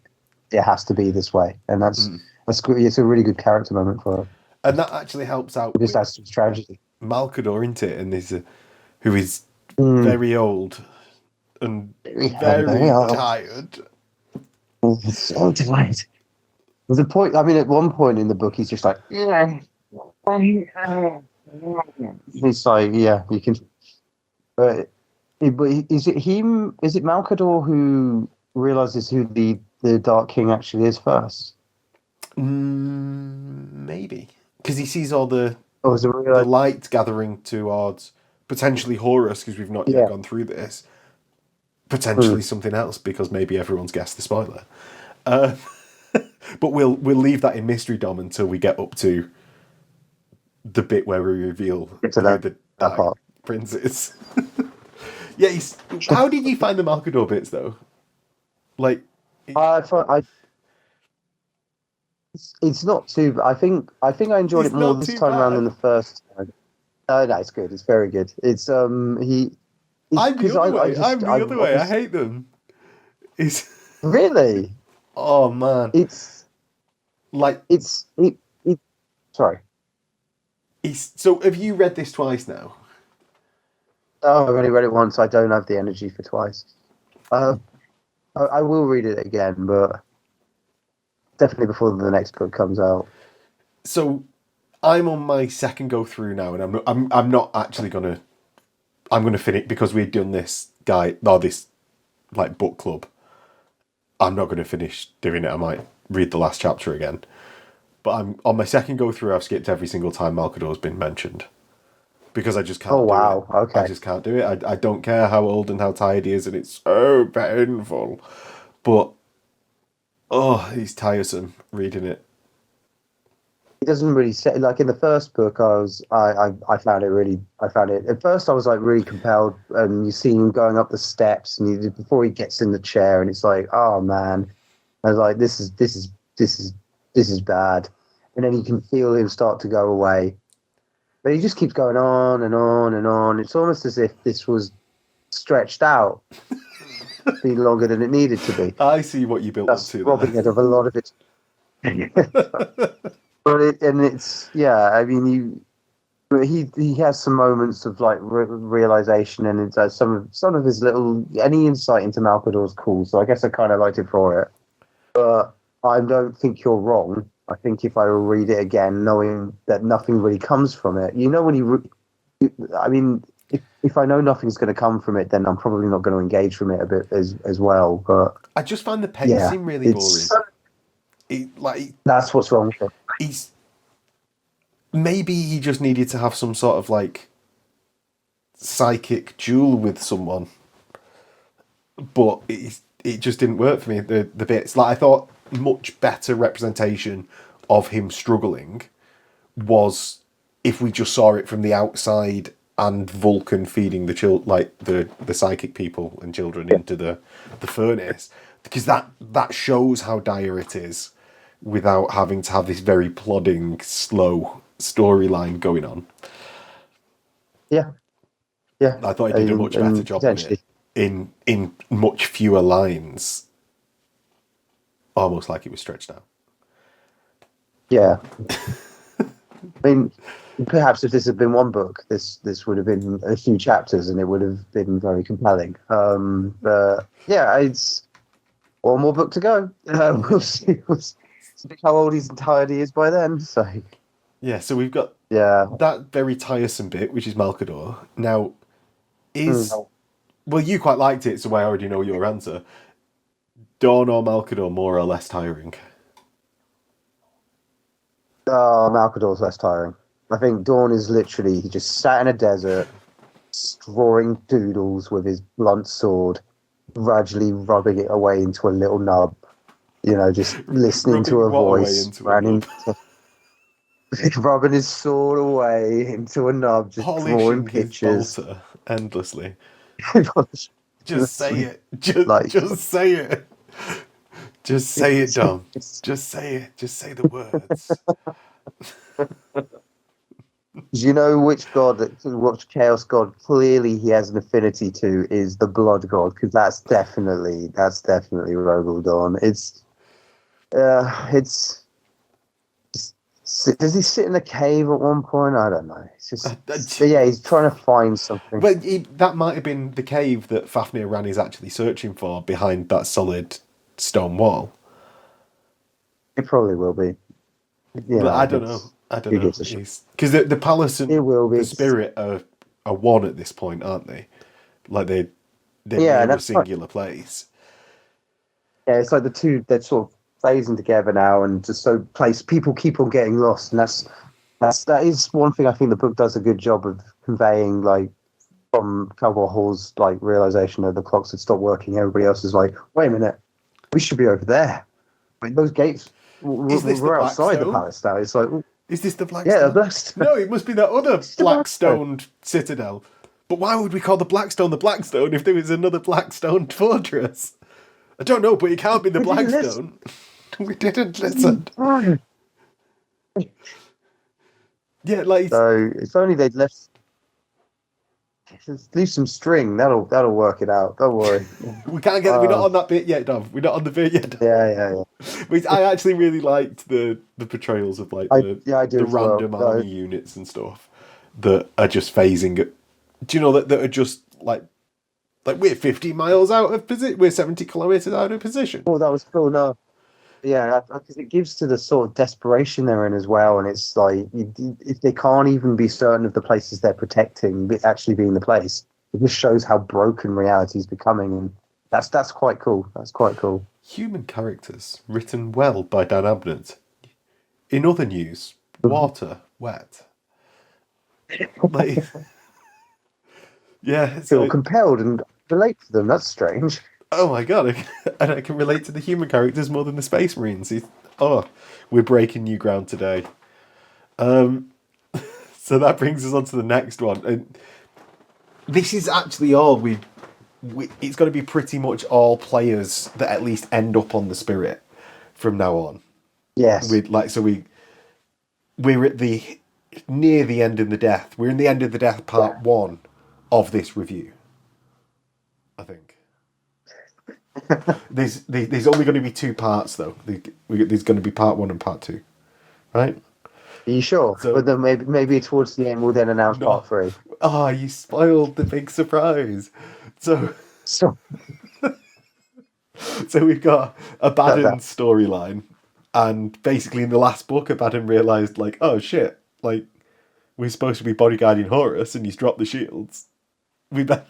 it has to be this way, and that's good. It's a really good character moment for her. And that actually helps out. Just adds to his tragedy. Malkador, isn't it? And who is very old and very tired. It's so delayed. There's a point. I mean, at one point in the book, he's just like, yeah. He's like, yeah, you can. But is it him? Is it Malkador who realizes who the Dark King actually is first? Maybe because he sees all the the light gathering towards potentially Horus, because we've not yet gone through this. Potentially something else, because maybe everyone's guessed the spoiler. But we'll leave that in mystery, Dom, until we get up to the bit where we reveal who the Dark Prince is. Yeah, how did you find the Malkador bits though? Like, it's not too. I think I enjoyed it more this time around than the first time. No, it's good. It's very good. It's I'm the other way. I hate them. Really. Oh man. Sorry. So have you read this twice now? Oh, I've only read it once. I don't have the energy for twice. I will read it again, but definitely before the next book comes out. So I'm on my second go through now, and I'm not actually gonna. I'm gonna finish because we've done this this like book club. I'm not gonna finish doing it. I might read the last chapter again, but I'm on my second go through. I've skipped every single time Malkador's been mentioned, because I just Oh can't do it. wow. I Okay. just can't do it. I don't care how old and how tired he is, and it's so painful. But oh, he's tiresome reading it. He doesn't really say, like in the first book. I found it really. I found it at first. I was like really compelled, and you see him going up the steps, and before he gets in the chair, and it's like, oh man. I was like, this is bad, and then you can feel him start to go away, but he just keeps going on and on and on. It's almost as if this was stretched out, being longer than it needed to be. I see what you built up That's to robbing it there. of a lot of its. It's yeah. I mean, but he has some moments of like realization, and it's some of his little any insight into Malcador's cool. So I guess I kind of liked it for it. But I don't think you're wrong. I think if I read it again, knowing that nothing really comes from it, when I mean, if I know nothing's going to come from it, then I'm probably not going to engage from it a bit as well. But I just find the yeah, pacing really boring. it's that's what's wrong with it. He's maybe he just needed to have some sort of like psychic duel with someone, but it just didn't work for me. The bits like I thought much better representation of him struggling was if we just saw it from the outside and Vulcan feeding the psychic people and children into the furnace, because that shows how dire it is without having to have this very plodding, slow storyline going on. Yeah, yeah, I thought he did a much better and job with it potentially, in much fewer lines, almost like it was stretched out. yeah. I mean, perhaps if this had been one book, this would have been a few chapters, and it would have been very compelling. But yeah, it's one more book to go. We'll see how old he's and tired he is by then. So Yeah, so we've got yeah, that very tiresome bit, which is Malcador. Now, is Mm. well, you quite liked it, so I already know your answer. Dawn or Malcador, more or less tiring? Malcador's less tiring. I think Dawn is literally he just sat in a desert, drawing doodles with his blunt sword, gradually rubbing it away into a little nub. Just listening to Rubbing a what away voice, into a running, nub? rubbing his sword away into a nub, just drawing Polishing his pictures. bolter endlessly. Just say it. like, Just say it. Just say it, Dom. it's- Just say it. Just say the words. do you know which chaos god clearly he has an affinity to is the blood god, because that's definitely Rogel Dawn. It's does he sit in a cave at one point? I don't know. It's just yeah, he's trying to find something. Well, that might have been the cave that Fafnir Ran is actually searching for behind that solid stone wall. It probably will be. But I don't know. I don't who know. gives a shit? Because the palace and It will be. the spirit are one at this point, aren't they? Like they're Yeah, near a that's right. singular place. Yeah, it's like the two they're sort of phasing together now, and just so place people keep on getting lost, and that is one thing I think the book does a good job of conveying, like from Cowboy Hall's like realization that the clocks had stopped working. Everybody else is like, wait a minute, we should be over there. But those gates Is this the we're outside the Blackstone? palace now. It's like, Is this the yeah, Blackstone? Blackstone. No, it must be that other It's the Blackstone. Blackstone citadel. But why would we call the Blackstone if there was another Blackstone fortress? I don't know, but it can't be the We didn't Blackstone. We didn't listen. Yeah, like So if only they'd left. Just leave some string. That'll work it out. Don't worry. we can't get. We're not on that bit yet, Dov. We're not on the bit yet. Yeah. I actually really liked the portrayals of like I the do as well. random army units and stuff that are just phasing. Do you know that are just like we're 50 miles out of position. We're 70 kilometers out of position. Oh, that was cool. No, yeah, because it gives to the sort of desperation they're in as well, and it's like if they can't even be certain of the places they're protecting actually being the place, it just shows how broken reality is becoming, and that's quite cool. That's quite cool. Human characters written well by Dan Abnett. In other news, water, wet. Like, yeah. Feel So, compelled and relate to them. That's strange. oh my god, and I can relate to the human characters more than the Space Marines. Oh, we're breaking new ground today. Um, so that brings us on to the next one, and this is actually all it's going to be pretty much all players that at least end up on the Spirit from now on. Yes. We like so we're at the near the end in the death. We're in the end of the death part Yeah. one of this review. I think there's only going to be two parts though. There's going to be part one and part two, right? Are you sure? So But then maybe towards the end we'll then announce no, part three. you spoiled the big surprise. So So so we've got that Abaddon storyline, and basically in the last book, Abaddon realized like, oh shit, like we're supposed to be bodyguarding Horus, and he's dropped the shields. We better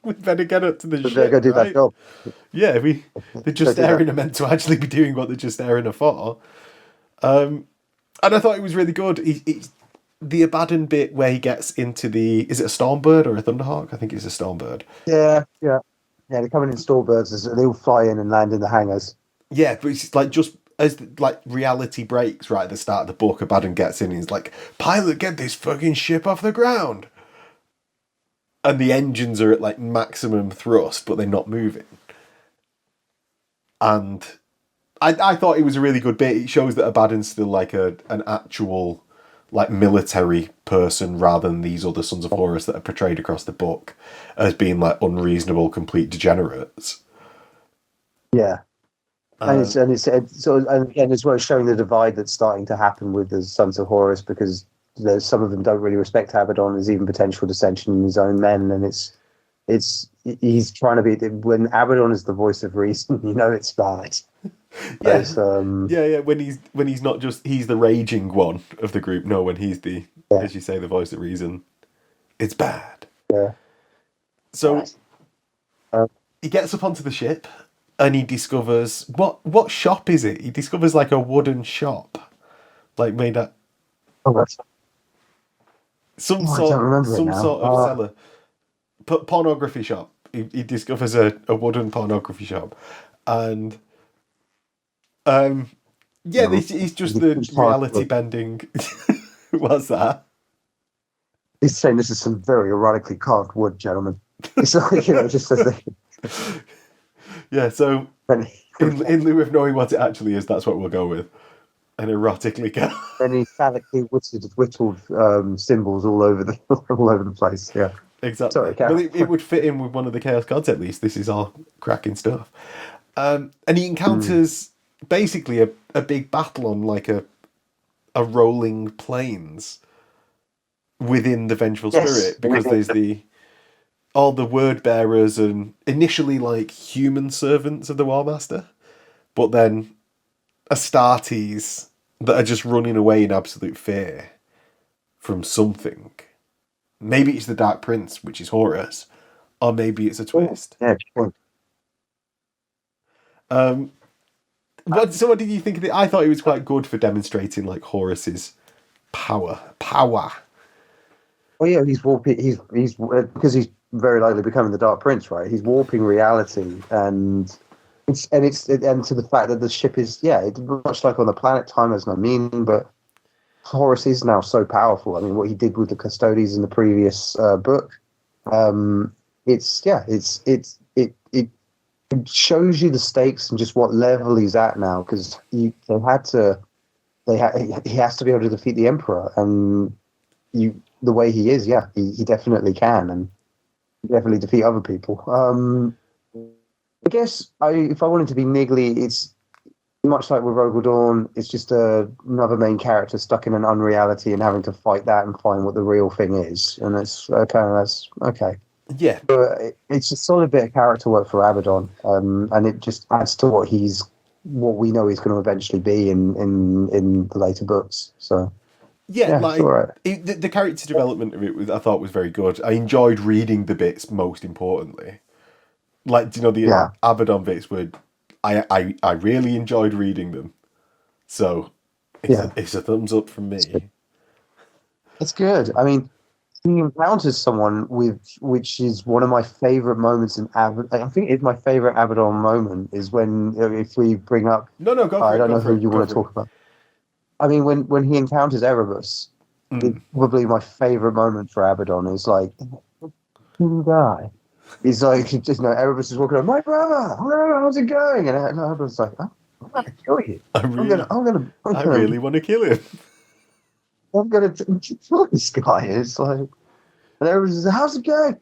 we better get up to the but they're ship, gonna do that right? job. Yeah, the Go Just do that. Airing are meant to actually be doing what the Just Airing are for. And I thought it was really good. It's the Abaddon bit where he gets into is it a Stormbird or a Thunderhawk? I think it's a Stormbird. Yeah, yeah. Yeah, they're coming in Stallbirds, they all fly in and land in the hangars. Yeah, but it's like just as like reality breaks right at the start of the book, Abaddon gets in and he's like, "Pilot, get this fucking ship off the ground." And the engines are at like maximum thrust, but they're not moving. And I thought it was a really good bit. It shows that Abaddon's still like an actual like military person rather than these other Sons of Horus that are portrayed across the book as being like unreasonable, complete degenerates. Yeah. And it's sort of, and again as well showing the divide that's starting to happen with the Sons of Horus, because there's some of them don't really respect Abaddon. There's even potential dissension in his own men, and it's he's trying to be, when Abaddon is the voice of reason, it's bad. Yeah, It's, yeah. When he's not just he's the raging one of the group. No, when he's the yeah, as you say the voice of reason, it's bad. yeah. So Uh, he gets up onto the ship and he discovers what shop is it? He discovers like a wooden shop, like made up oh, that's, I don't remember it some now. sort of seller pornography shop. He discovers a wooden pornography shop, and yeah, No, he's just the reality bending. What's that? he's saying this is some very erotically carved wood, gentlemen. It's like, just as they. Yeah, so in lieu of knowing what it actually is, that's what we'll go with. An erotically carved. Any phallically whittled symbols all over the all over the place. Yeah. Exactly. Sorry, Well, Carol. it would fit in with one of the Chaos Gods at least. This is all cracking stuff. And he encounters basically a big battle on like a rolling plains within the Vengeful Yes. Spirit, because there's all the word bearers and initially like human servants of the War Master, but then Astartes that are just running away in absolute fear from something. Maybe it's the Dark Prince, which is Horus, or maybe it's a twist. Yeah. Sure. What did you think of it? I thought it was quite good for demonstrating like Horus's power. Well, yeah, he's warping. He's because he's very likely becoming the Dark Prince, right? He's warping reality, and and to the fact that the ship is, it's much like on the planet, time has no meaning, but Horus is now so powerful. I mean, what he did with the Custodies in the previous book, it shows you the stakes and just what level he's at now, because he has to be able to defeat the Emperor, and the way he is, he definitely can, and definitely defeat other people. I guess if I wanted to be niggly, it's much like with Rogal Dawn. It's just another main character stuck in an unreality and having to fight that and find what the real thing is, and that's okay. Yeah. But it's a solid bit of character work for Abaddon, and it just adds to what we know he's going to eventually be in the later books. So Yeah, it's all right. the character development of it I thought was very good. I enjoyed reading the bits most importantly. Like, the Abaddon bits were, I really enjoyed reading them. So it's a thumbs up from me. It's good. I mean, he encounters someone which is one of my favorite moments in I think it's my favorite Abaddon moment is when if we bring up No, no, go for I it. don't Go know for who it. you Go want to for it. talk about. I mean when he encounters Erebus, it's probably my favorite moment for Abaddon. Is like you die. He's like just Erebus is walking on my brother. How's it going? And Erebus is like, oh, I'm gonna kill you. I really, I really want to kill him. I'm gonna kill this guy. It's like. And everyone's just, how's it going?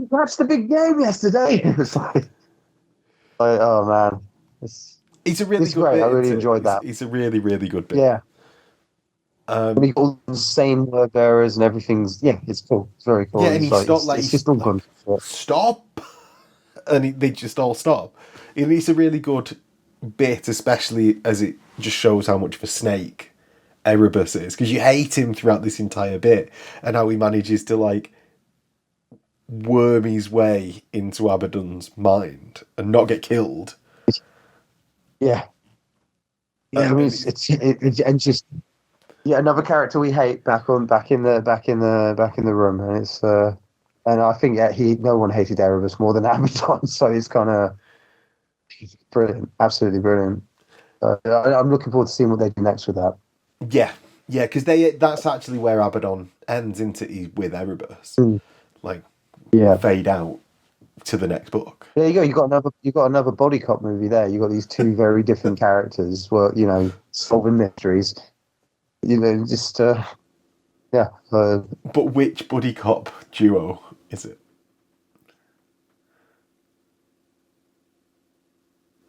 That's the big game yesterday. It's like, oh man, It's a really it's good great. I bit, really isn't it? enjoyed that. It's a really, really good bit. Yeah, and he got all the same word bearers and everything's it's cool. It's very cool. Yeah, and It's he like stopped, like, it's he's just all like, gone. For it. stop, and they just all stop. And it's a really good bit, especially as it just shows how much of a snake Erebus is, because you hate him throughout this entire bit, and how he manages to like worm his way into Abaddon's mind and not get killed. Yeah, yeah. I mean, And it's and just another character we hate back in the room, and it's and I think no one hated Erebus more than Abaddon, so it's kind of brilliant, absolutely brilliant. I'm looking forward to seeing what they do next with that. yeah, yeah, because that's actually where Abaddon ends into with Erebus, Mm. like Yeah. fade out to the next book. There you go. You got another body cop movie there. You got these two very different characters. Well, solving mysteries. Just yeah. But which buddy cop duo is it?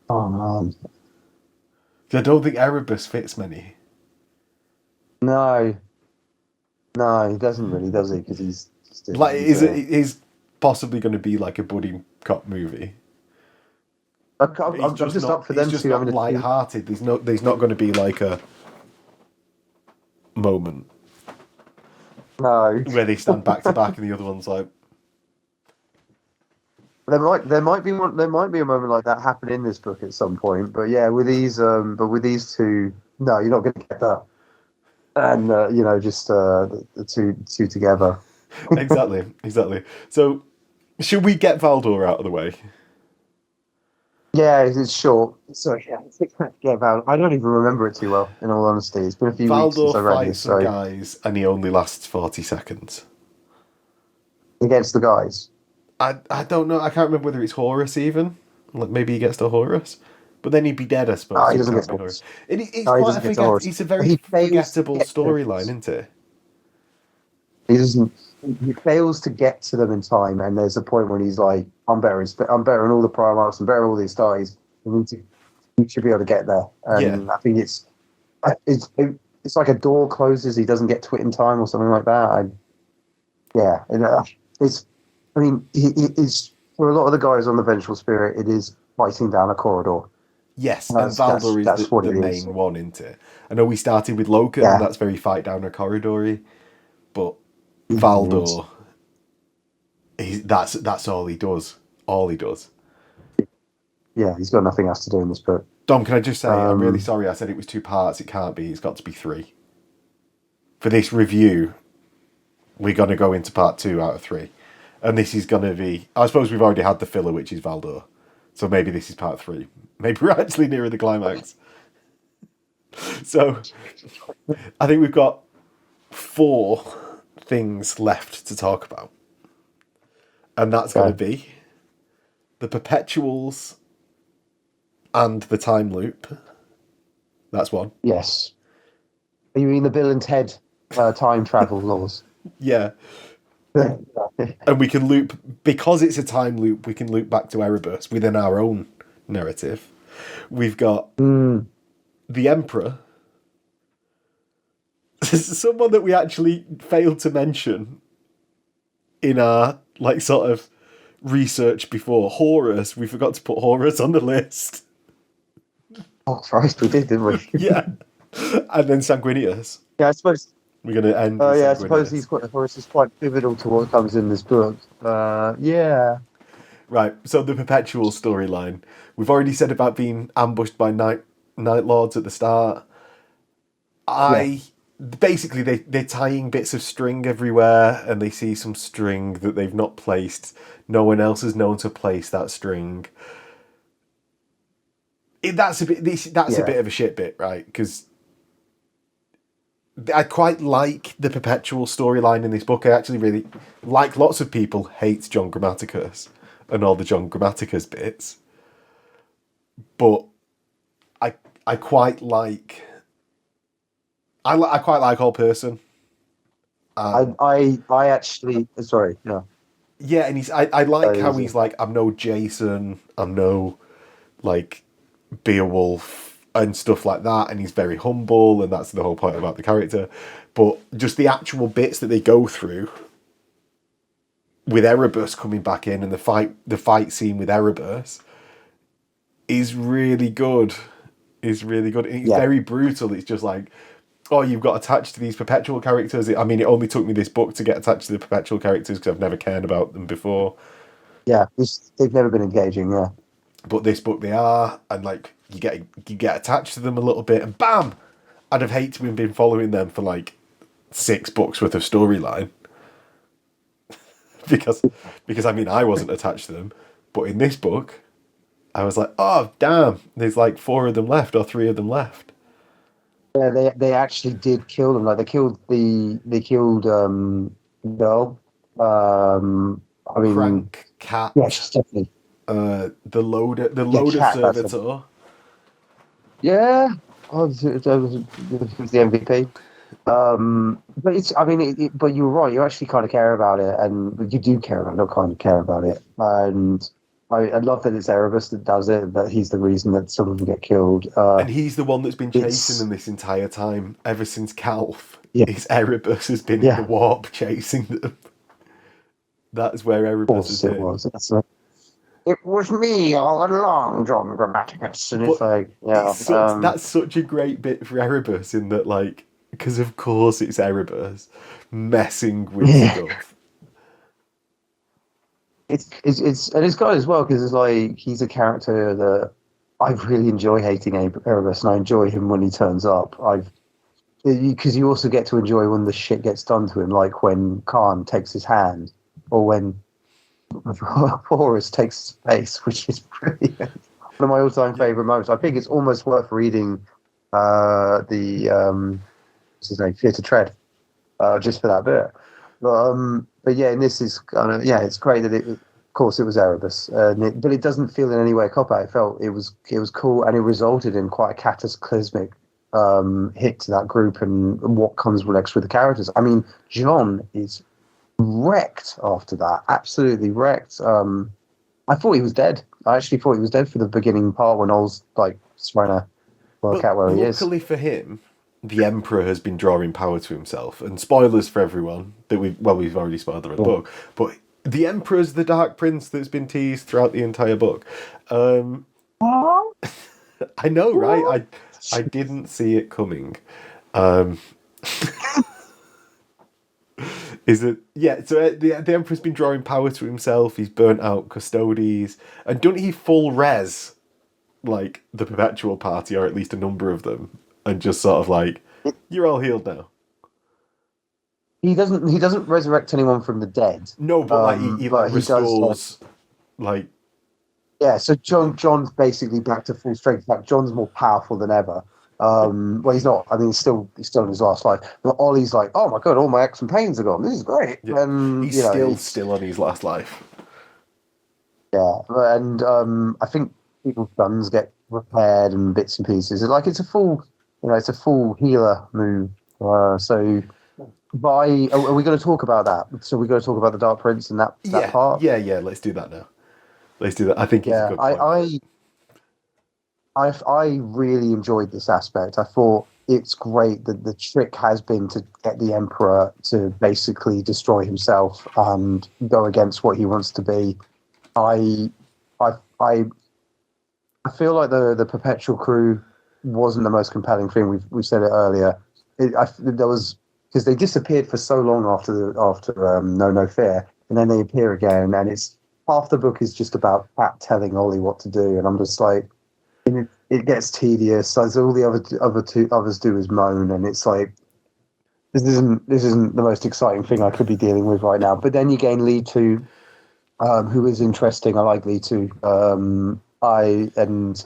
Oh man, 'Cause I don't think Erebus fits many. no, no, he doesn't really, does he? Because he's Like, is possibly going to be like a buddy cop movie. But I'm just up for he's them just two not having a light-hearted. There's not going to be like a moment no. where they stand back to back and the other one's like, There might be a moment like that happen in this book at some point. But yeah, with these two, no, you're not going to get that. And just the two together. exactly. So, should we get Valdor out of the way? Yeah, it's short. So yeah, I don't even remember it too well. In all honesty, it's been a few weeks since I Valdor read fights this. some So guys and he only lasts 40 seconds. against the guys. I don't know. I can't remember whether it's Horus even. Like maybe he gets to Horus. But then he'd be dead, I suppose. No, So he it doesn't can't get be to Horus. Horus. It's No, he quite doesn't get to Horus. it's a very He fails to forgettable get to storyline, Horus. isn't it? He doesn't. He fails to get to them in time, and there's a point when he's like, I'm better than all the Primarchs, I'm better than all these guys. We should be able to get there." Yeah. And I think it's like a door closes, he doesn't get to it in time, or something like that. It's. I mean, it's for a lot of the guys on the Vengeful Spirit, it is fighting down a corridor. Yes, and That's Valdor that's is what the it is. main one, isn't it? I know we started with Loken, and Yeah. that's very fight down a corridor, but Valdor, that's all he does. All he does. Yeah, he's got nothing else to do in this book. Dom, can I just say, I'm really sorry I said it was 2 parts. It can't be. It's got to be 3. For this review, we're going to go into part 2 out of 3. And this is going to be... I suppose we've already had the filler, which is Valdor. So maybe this is part 3. Maybe we're actually nearer the climax. So, I think we've got 4 things left to talk about. And that's going to be the Perpetuals and the Time Loop. That's one. Yes. You mean the Bill and Ted time travel laws? Yeah. And we can loop, because it's a time loop, we can loop back to Erebus within our own narrative. We've got the Emperor. Someone that we actually failed to mention in our sort of research before. Horus. We forgot to put Horus on the list. Oh Christ, we did, didn't we? Yeah. And then Sanguinius. Yeah, I suppose. We're going to end Oh with yeah, I Sanguinius. suppose Horus is quite pivotal to what comes in this book. Yeah. Right, so the Perpetual storyline. We've already said about being ambushed by Night Lords at the start. I basically they're tying bits of string everywhere, and they see some string that they've not placed. No one else has known to place that string. That's a bit of a shit bit, right? Because I quite like the perpetual storyline in this book. I actually really, like lots of people, hate John Grammaticus and all the John Grammaticus bits. But I quite like I quite like All Person. I actually sorry, no. Yeah, and I like how he's like, I'm no Jason, I'm no like Beowulf and stuff like that, and he's very humble, and that's the whole point about the character. But just the actual bits that they go through with Erebus coming back in, and the fight scene with Erebus is really good. Is really good. And it's very brutal. It's just like, oh, you've got attached to these perpetual characters. I mean, it only took me this book to get attached to the perpetual characters because I've never cared about them before. Yeah, they've never been engaging. Yeah, but this book they are, and like you get attached to them a little bit, and bam, I'd have hated to have been following them for like 6 books worth of storyline because I mean I wasn't attached to them, but in this book, I was like, oh damn, there's like 4 of them left or 3 of them left. Yeah, they actually did kill them. Like they killed Girl. I mean, Crank, Cat. Yeah, she's definitely. The loader Cat, servitor. Yeah, it was the MVP. But it's. I mean, but you're right. You actually kind of care about it, and you do care about it. Not kind of care about it, and I love that it's Erebus that does it. That he's the reason that some of them get killed. And he's the one that's been chasing them this entire time, ever since Calf. Yeah. Erebus has been in the warp chasing them. That's where Erebus has been. That's right. It was me all along, John Grammaticus. And it's like, that's such a great bit for Erebus in that, like, because of course it's Erebus messing with stuff. It's got as well because it's like he's a character that I really enjoy hating Erebus, and I enjoy him when he turns up. Because you also get to enjoy when the shit gets done to him, like when Khan takes his hand, or when Horus takes his face, which is brilliant. One of my all-time favorite moments. I think it's almost worth reading what's his name, Fear to Tread, just for that bit. But yeah, and this is kind of it's great that of course it was Erebus, but it doesn't feel in any way a cop out. It felt it was cool, and it resulted in quite a cataclysmic hit to that group and what comes next with the characters. I mean, John is wrecked after that, absolutely wrecked. I thought he was dead. I actually thought he was dead for the beginning part when I was like trying to work out where he is. Luckily for him, the Emperor has been drawing power to himself. And spoilers for everyone that we've already spoiled the book, but the Emperor's the Dark Prince that's been teased throughout the entire book. I know, right? I didn't see it coming. Is it? Yeah. So the Emperor's been drawing power to himself. He's burnt out Custodes, and don't he full res like the Perpetual Party, or at least a number of them, and just sort of like, you're all healed now. He doesn't resurrect anyone from the dead. No, but he restores, like. Yeah, so John's basically back to full strength. In fact, John's more powerful than ever. Well, he's not. I mean, he's still in his last life. But Ollie's like, oh my god, all my aches and pains are gone. This is great. Yeah. And he's still on his last life. Yeah, and I think people's guns get repaired and bits and pieces. It's a full healer move. So, are we going to talk about that? So we're going to talk about the Dark Prince and that part. Yeah. Let's do that now. Let's do that. I think it's a good point. I really enjoyed this aspect. I thought it's great that the trick has been to get the Emperor to basically destroy himself and go against what he wants to be. I feel like the Perpetual crew wasn't the most compelling thing. We've said it earlier. There was, because they disappeared for so long after No Fear, and then they appear again, and it's half the book is just about Pat telling Ollie what to do, and I'm just like, it gets tedious. As all the others do is moan, and it's like, this isn't the most exciting thing I could be dealing with right now. But then you gain Leto, who is interesting. I like Leto. And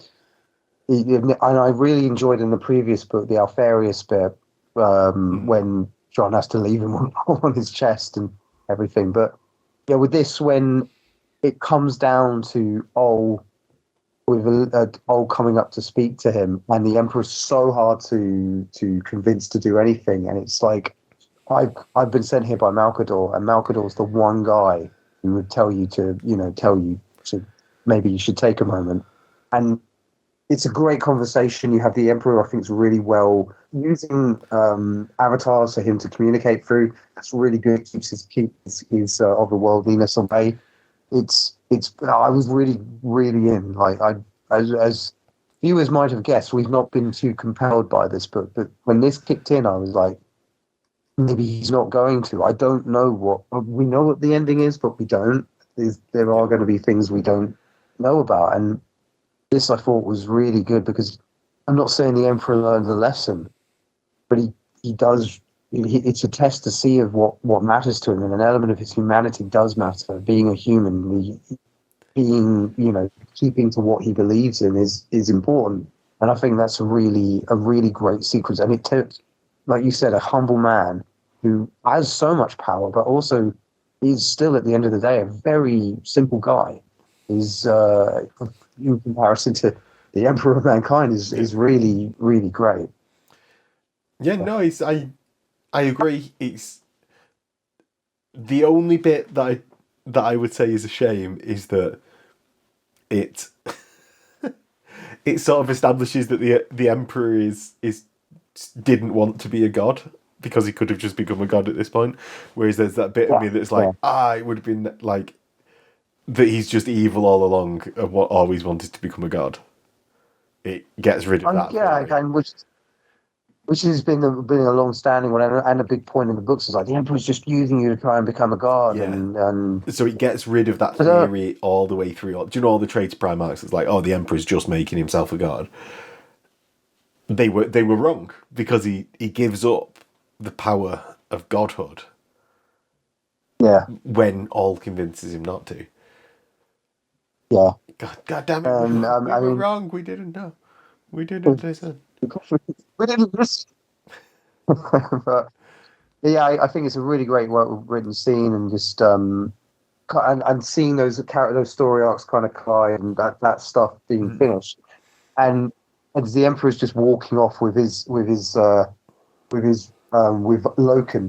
I really enjoyed in the previous book the Alfarius bit, when John has to leave him on his chest and everything. But yeah, with this, when it comes down to Ol coming up to speak to him, and the Emperor's so hard to convince to do anything, and it's like, I've been sent here by Malcador, and Malcador's the one guy who would tell you to maybe you should take a moment. And it's a great conversation. You have the Emperor, I think, is really well using avatars for him to communicate through. That's really good. It keeps his otherworldliness on bay. I was really, really in. Like, as viewers might have guessed, we've not been too compelled by this book, but when this kicked in, I was like, maybe he's not going to. I don't know we know what the ending is, but we don't. There are going to be things we don't know about, and this I thought was really good, because I'm not saying the Emperor learned a lesson, but he does. It's a test to see of what matters to him, and an element of his humanity does matter. Being a human, keeping to what he believes in is important, and I think that's a really great sequence. And it took, like you said, a humble man who has so much power, but also is still, at the end of the day, a very simple guy. Is in comparison to the Emperor of Mankind is really, really great. Yeah, no, I agree. It's the only bit that I would say is a shame is that it it sort of establishes that the Emperor is didn't want to be a god, because he could have just become a god at this point. Whereas there's that bit of me that's like, it would have been like that he's just evil all along and always wanted to become a god. It gets rid of that. Yeah, and which has been a long-standing one, and a big point in the books is like, the Emperor's just using you to try and become a god. Yeah. And so it gets rid of that theory all the way through. Do you know all the traitor Primarchs? It's like, the Emperor's just making himself a god. They were wrong, because he gives up the power of godhood. Yeah. When all convinces him not to. Yeah. God damn it! We were wrong. We didn't know. We didn't listen. We didn't listen. But yeah, I think it's a really great written scene, and just and seeing those story arcs kind of collide, and that stuff being finished, and as the Emperor's just walking off with Loken.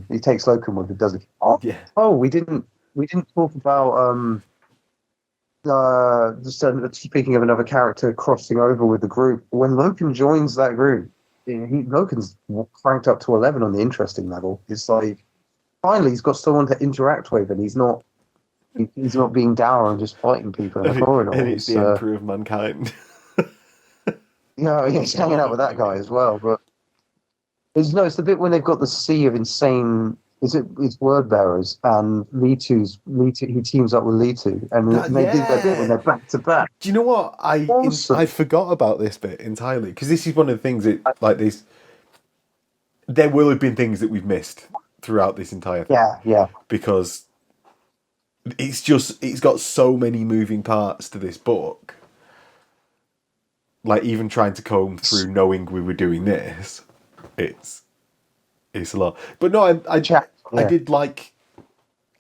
He takes Loken with him, doesn't he? We didn't talk about just speaking of another character crossing over with the group. When Loken joins that group, Loken's cranked up to 11 on the interesting level. It's like, finally he's got someone to interact with, and he's not being dour and just fighting people in the corridor. And it's the Emperor of Mankind. Yeah, he's hanging out with that guy as well. But it's the bit when they've got the sea of insane. It's word bearers, and Leto who teams up with Leto, and they did that bit when they're back to back. Do you know what? I forgot about this bit entirely, because this is one of the things like this. There will have been things that we've missed throughout this entire thing. Yeah. Because it's got so many moving parts to this book. Like, even trying to comb through knowing we were doing this, it's a lot. But no, I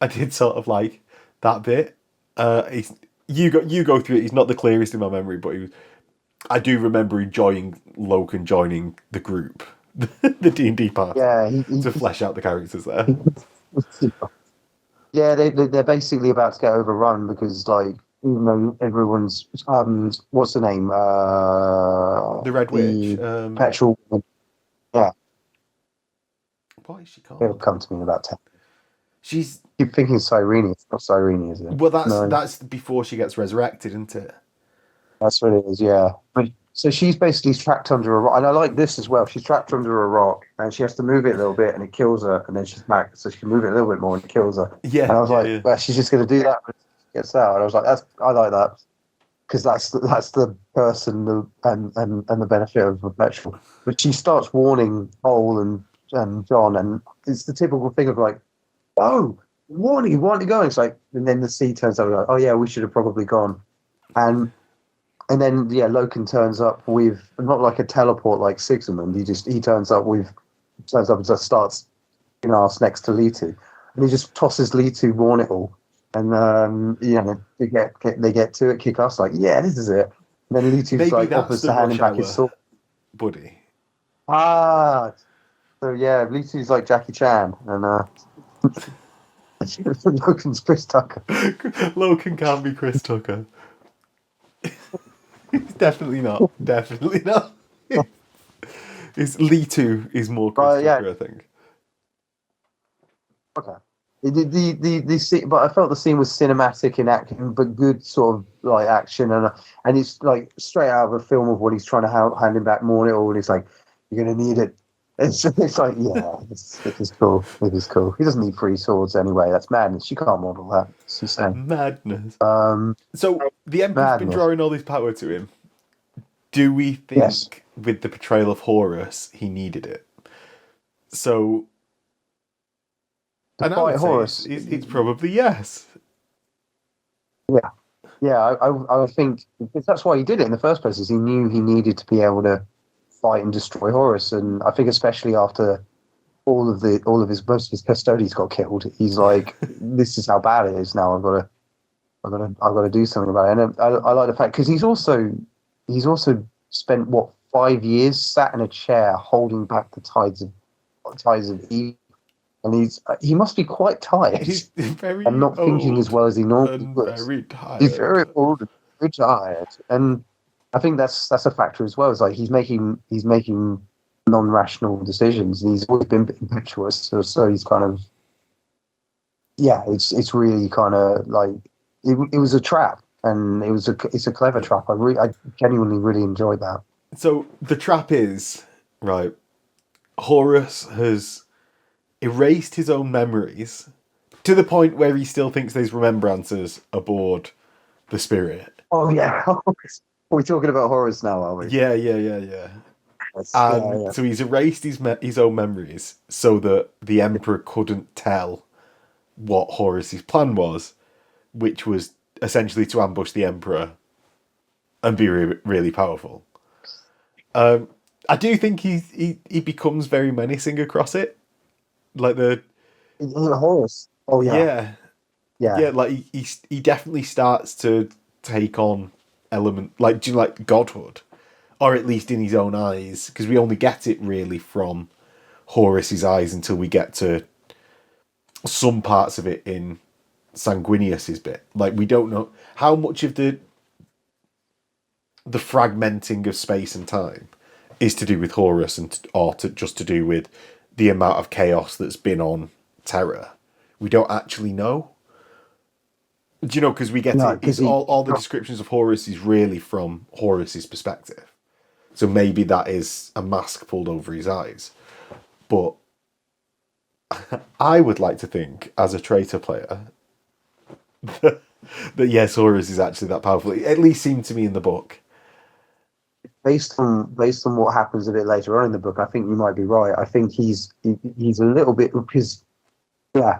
did sort of like that bit. You go through it. He's not the clearest in my memory, but I do remember enjoying Loken joining the group, the D&D part. Yeah, to flesh out the characters there. Yeah, they're basically about to get overrun, because, like, even though everyone's what's the name? The Red Witch, petrol. Yeah. What is she called? It'll come to me in about 10. She's. Keep thinking Cyrene. It's not Cyrene, is it? Well, that's before she gets resurrected, isn't it? That's what it is. Yeah. So she's basically trapped under a rock, and I like this as well. She's trapped under a rock, and she has to move it a little bit, and it kills her, and then she's back, so she can move it a little bit more, and it kills her. Yeah. And I was like, well, she's just going to do that when she gets out. And I was like, I like that, because that's the person and the benefit of Perpetual. But she starts warning Hole and John, and it's the typical thing of like, oh, warning, why aren't you going? It's like, and then the sea turns up, like, oh yeah, we should have probably gone, and then yeah, Loken turns up with not like a teleport like Sigismund. He turns up and just starts ass next to Leetu, and he just tosses Leetu, warn it all, and they get to it, kick us like, yeah, this is it. And then Leetu's Maybe like that's offers the to hand him rush back his hour, sword. buddy. Ah, so yeah, Leetu's like Jackie Chan, and Logan's Chris Tucker. Logan can't be Chris Tucker. He's definitely not. Definitely not. It's Lee 2 is more Chris Yeah, Tucker, I think. okay. The scene, but I felt the scene was cinematic in action, but good sort of like action, and it's like straight out of a film of what he's trying to hand him back more and he's like, "You're gonna need it." It's like, yeah, it is cool. It is cool. He doesn't need three swords anyway. That's madness. You can't model that. It's insane. Madness. Um, So the Emperor's been Madness. drawing all this power to him. Do we think Yes. with the portrayal of Horus, he needed it? So, To and I fight would say Horus. it's probably yes. Yeah, I think because that's why he did it in the first place. Is he knew he needed to be able to fight and destroy Horus, and I think especially after all of his most of his custodians got killed, he's like, this is how bad it is now. I've got to do something about it. And I like the fact because he's also spent what 5 years sat in a chair holding back the tides of evil, and he must be quite tired He's very and not thinking as well as he normally and would. very He's tired. very old and very tired, and I think that's a factor as well. It's like he's making non-rational decisions, and he's always been impetuous. So he's kind of it's really kind of like it was a trap, and it's a clever trap. I genuinely really enjoyed that. So the trap is right. Horus has erased his own memories to the point where he still thinks there's remembrances aboard the Spirit. Oh yeah, we're talking about Horus now, are we? Yeah. Yes. And Yeah. so he's erased his own memories so that the Emperor couldn't tell what Horus's plan was, which was essentially to ambush the Emperor and be really powerful. I do think he becomes very menacing across it, like the Horus. Oh yeah. yeah, like he definitely starts to take on element like do you like godhood, or at least in his own eyes, because we only get it really from Horus's eyes until we get to some parts of it in Sanguinius's bit. Like we don't know how much of the fragmenting of space and time is to do with Horus or just to do with the amount of chaos that's been on Terra. We don't actually know. Do you know? Because we get it. It's all the descriptions of Horus is really from Horus's perspective. So maybe that is a mask pulled over his eyes. But I would like to think, as a traitor player, that yes, Horus is actually that powerful. It at least seemed to me in the book. Based on what happens a bit later on in the book, I think you might be right. I think he's a little bit because I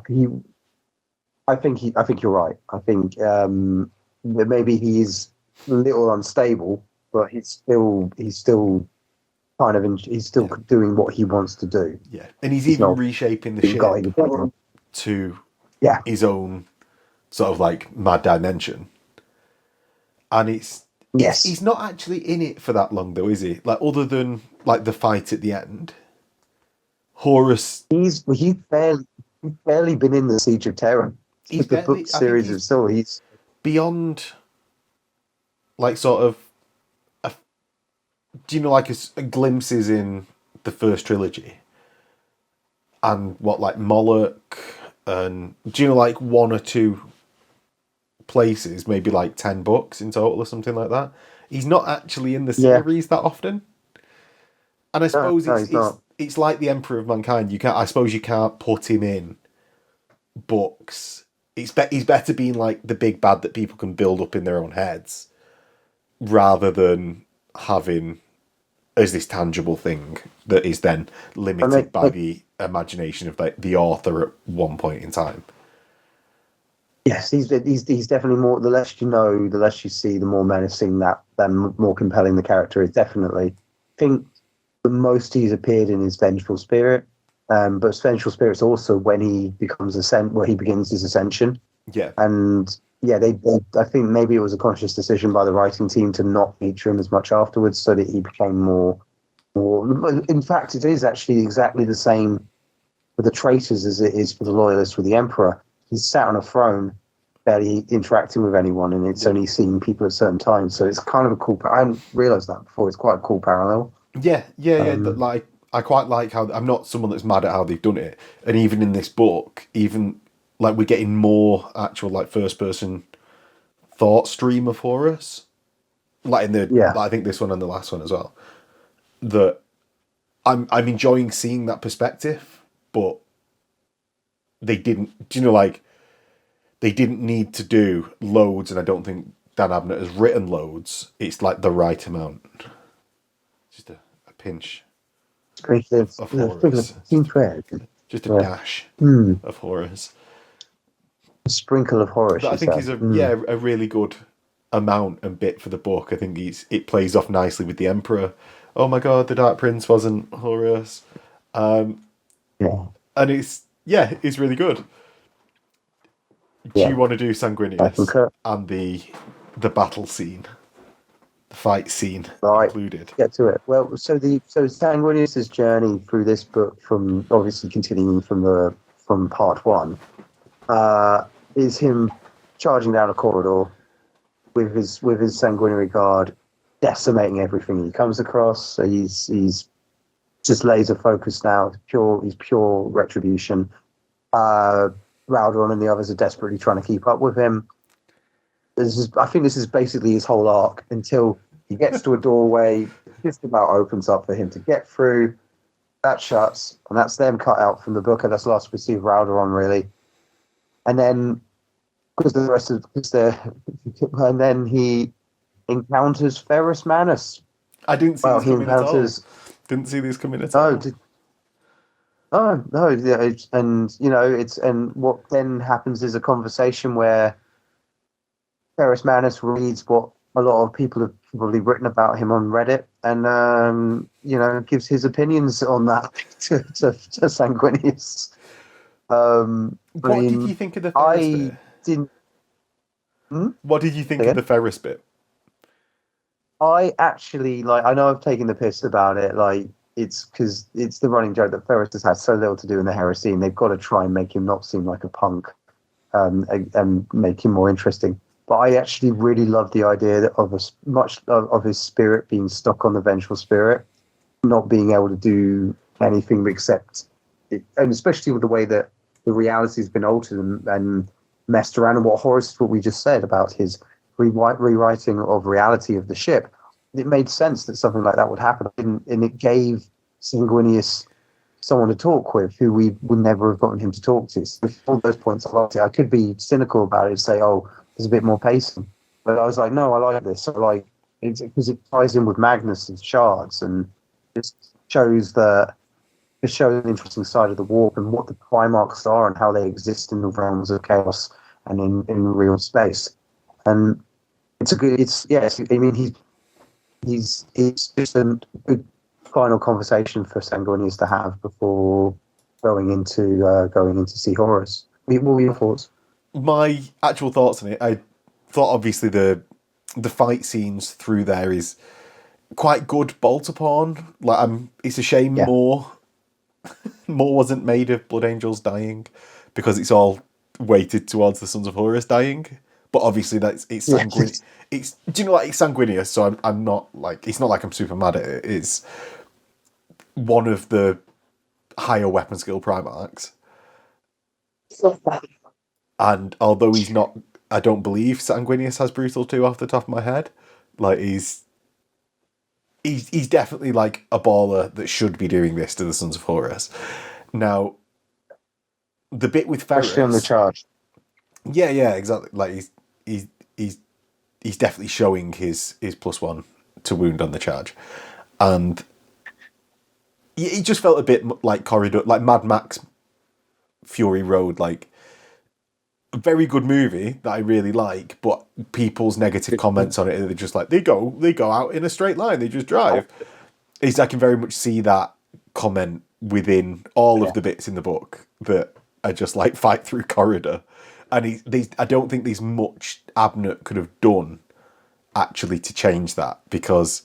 think you're right. I think that maybe he's a little unstable, but he's still doing what he wants to do. Yeah, and he's even reshaping the ship to his own sort of like mad dimension. And he's not actually in it for that long though, is he? Like other than like the fight at the end, Horus. He's barely been in the Siege of Terra. The book series itself. He's beyond like sort of do you know like a glimpses in the first trilogy and what like Moloch, and do you know like one or two places, maybe like 10 books in total or something like that. He's not actually in the series that often, and I suppose it's like the Emperor of Mankind. You can't put him in books. He's better being like the big bad that people can build up in their own heads rather than having as this tangible thing that is then limited by the imagination of the author at one point in time. Yes, he's definitely more. The less you know, the less you see, the more menacing the more compelling the character is. Definitely, I think the most he's appeared in is Vengeful Spirit, but Vengeful Spirit's also when he where he begins his ascension. Yeah, and yeah, they I think maybe it was a conscious decision by the writing team to not feature him as much afterwards, so that he became more. In fact, it is actually exactly the same for the traitors as it is for the loyalists with the Emperor. He's sat on a throne, barely interacting with anyone, and it's only seeing people at certain times. So it's kind of a cool. I hadn't realised that before. It's quite a cool parallel. yeah. Like, I quite like how I'm not someone that's mad at how they've done it, and even in this book, even like we're getting more actual like first person thought stream of Horus, like in the I think this one and the last one as well. That I'm enjoying seeing that perspective, but they didn't. Do you know, like, they didn't need to do loads, and I don't think Dan Abnett has written loads. It's like the right amount, just a pinch of Horus, just a dash of Horus. A sprinkle of Horus. But I think he's a really good amount and bit for the book. I think it plays off nicely with the Emperor. Oh my god, the Dark Prince wasn't Horus. And it's really good. Do you want to do Sanguinius and the battle scene, the fight scene included? Get to it. Well, so Sanguinius's journey through this book, from obviously continuing from part one, is him charging down a corridor with his sanguinary guard, decimating everything he comes across. So he's just laser focused now. He's pure retribution. Raldoron and the others are desperately trying to keep up with him. I think this is basically his whole arc until he gets to a doorway, just about opens up for him to get through. That shuts, and that's them cut out from the book, and that's the last we see of Raldoron, really. And then, and then he encounters Ferrus Manus. I didn't see this coming at all. Didn't see this coming at all. Oh no! Yeah, and what then happens is a conversation where Ferrus Manus reads what a lot of people have probably written about him on Reddit, and gives his opinions on that to Sanguinius. What did you think of the Ferrus bit? What did you think of the Ferrus bit? I actually I know I've taken the piss about it, it's because it's the running joke that Ferrus has had so little to do in the Heresy, and they've got to try and make him not seem like a punk, and make him more interesting. But I actually really love the idea of of his spirit being stuck on the Vengeful Spirit, not being able to do anything except, and especially with the way that the reality has been altered and messed around, and what we just said about his rewriting of reality of the ship. It made sense that something like that would happen, and it gave Sanguinius someone to talk with who we would never have gotten him to talk to. So all those points I liked it. I could be cynical about it and say, oh, there's a bit more pacing. But I was like, no, I like this. I like it because it ties in with Magnus's shards, and it shows an interesting side of the warp and what the Primarchs are and how they exist in the realms of chaos and in real space. And it's just a good final conversation for Sanguinius to have before going into see Horus. What were your thoughts? My actual thoughts on it, I thought obviously the fight scenes through there is quite good bolt upon. It's a shame more wasn't made of Blood Angels dying, because it's all weighted towards the Sons of Horus dying. But obviously it's Sanguinius. It's Sanguinius, so I'm not it's not like I'm super mad at it. It's one of the higher weapon skill Primarchs. And although he's not, I don't believe Sanguinius has Brutal 2 off the top of my head. He's definitely a baller that should be doing this to the Sons of Horus. Now, the bit with Ferrus, especially on the charge. Yeah, exactly. He's definitely showing his +1 to wound on the charge. and it just felt a bit like Corridor, like Mad Max Fury Road, like a very good movie that I really like, but people's negative comments on it, they're just like, they go out in a straight line, they just drive. I can very much see that comment within all of the bits in the book that are just like fight through corridor. And I don't think there's much Abnett could have done actually to change that, because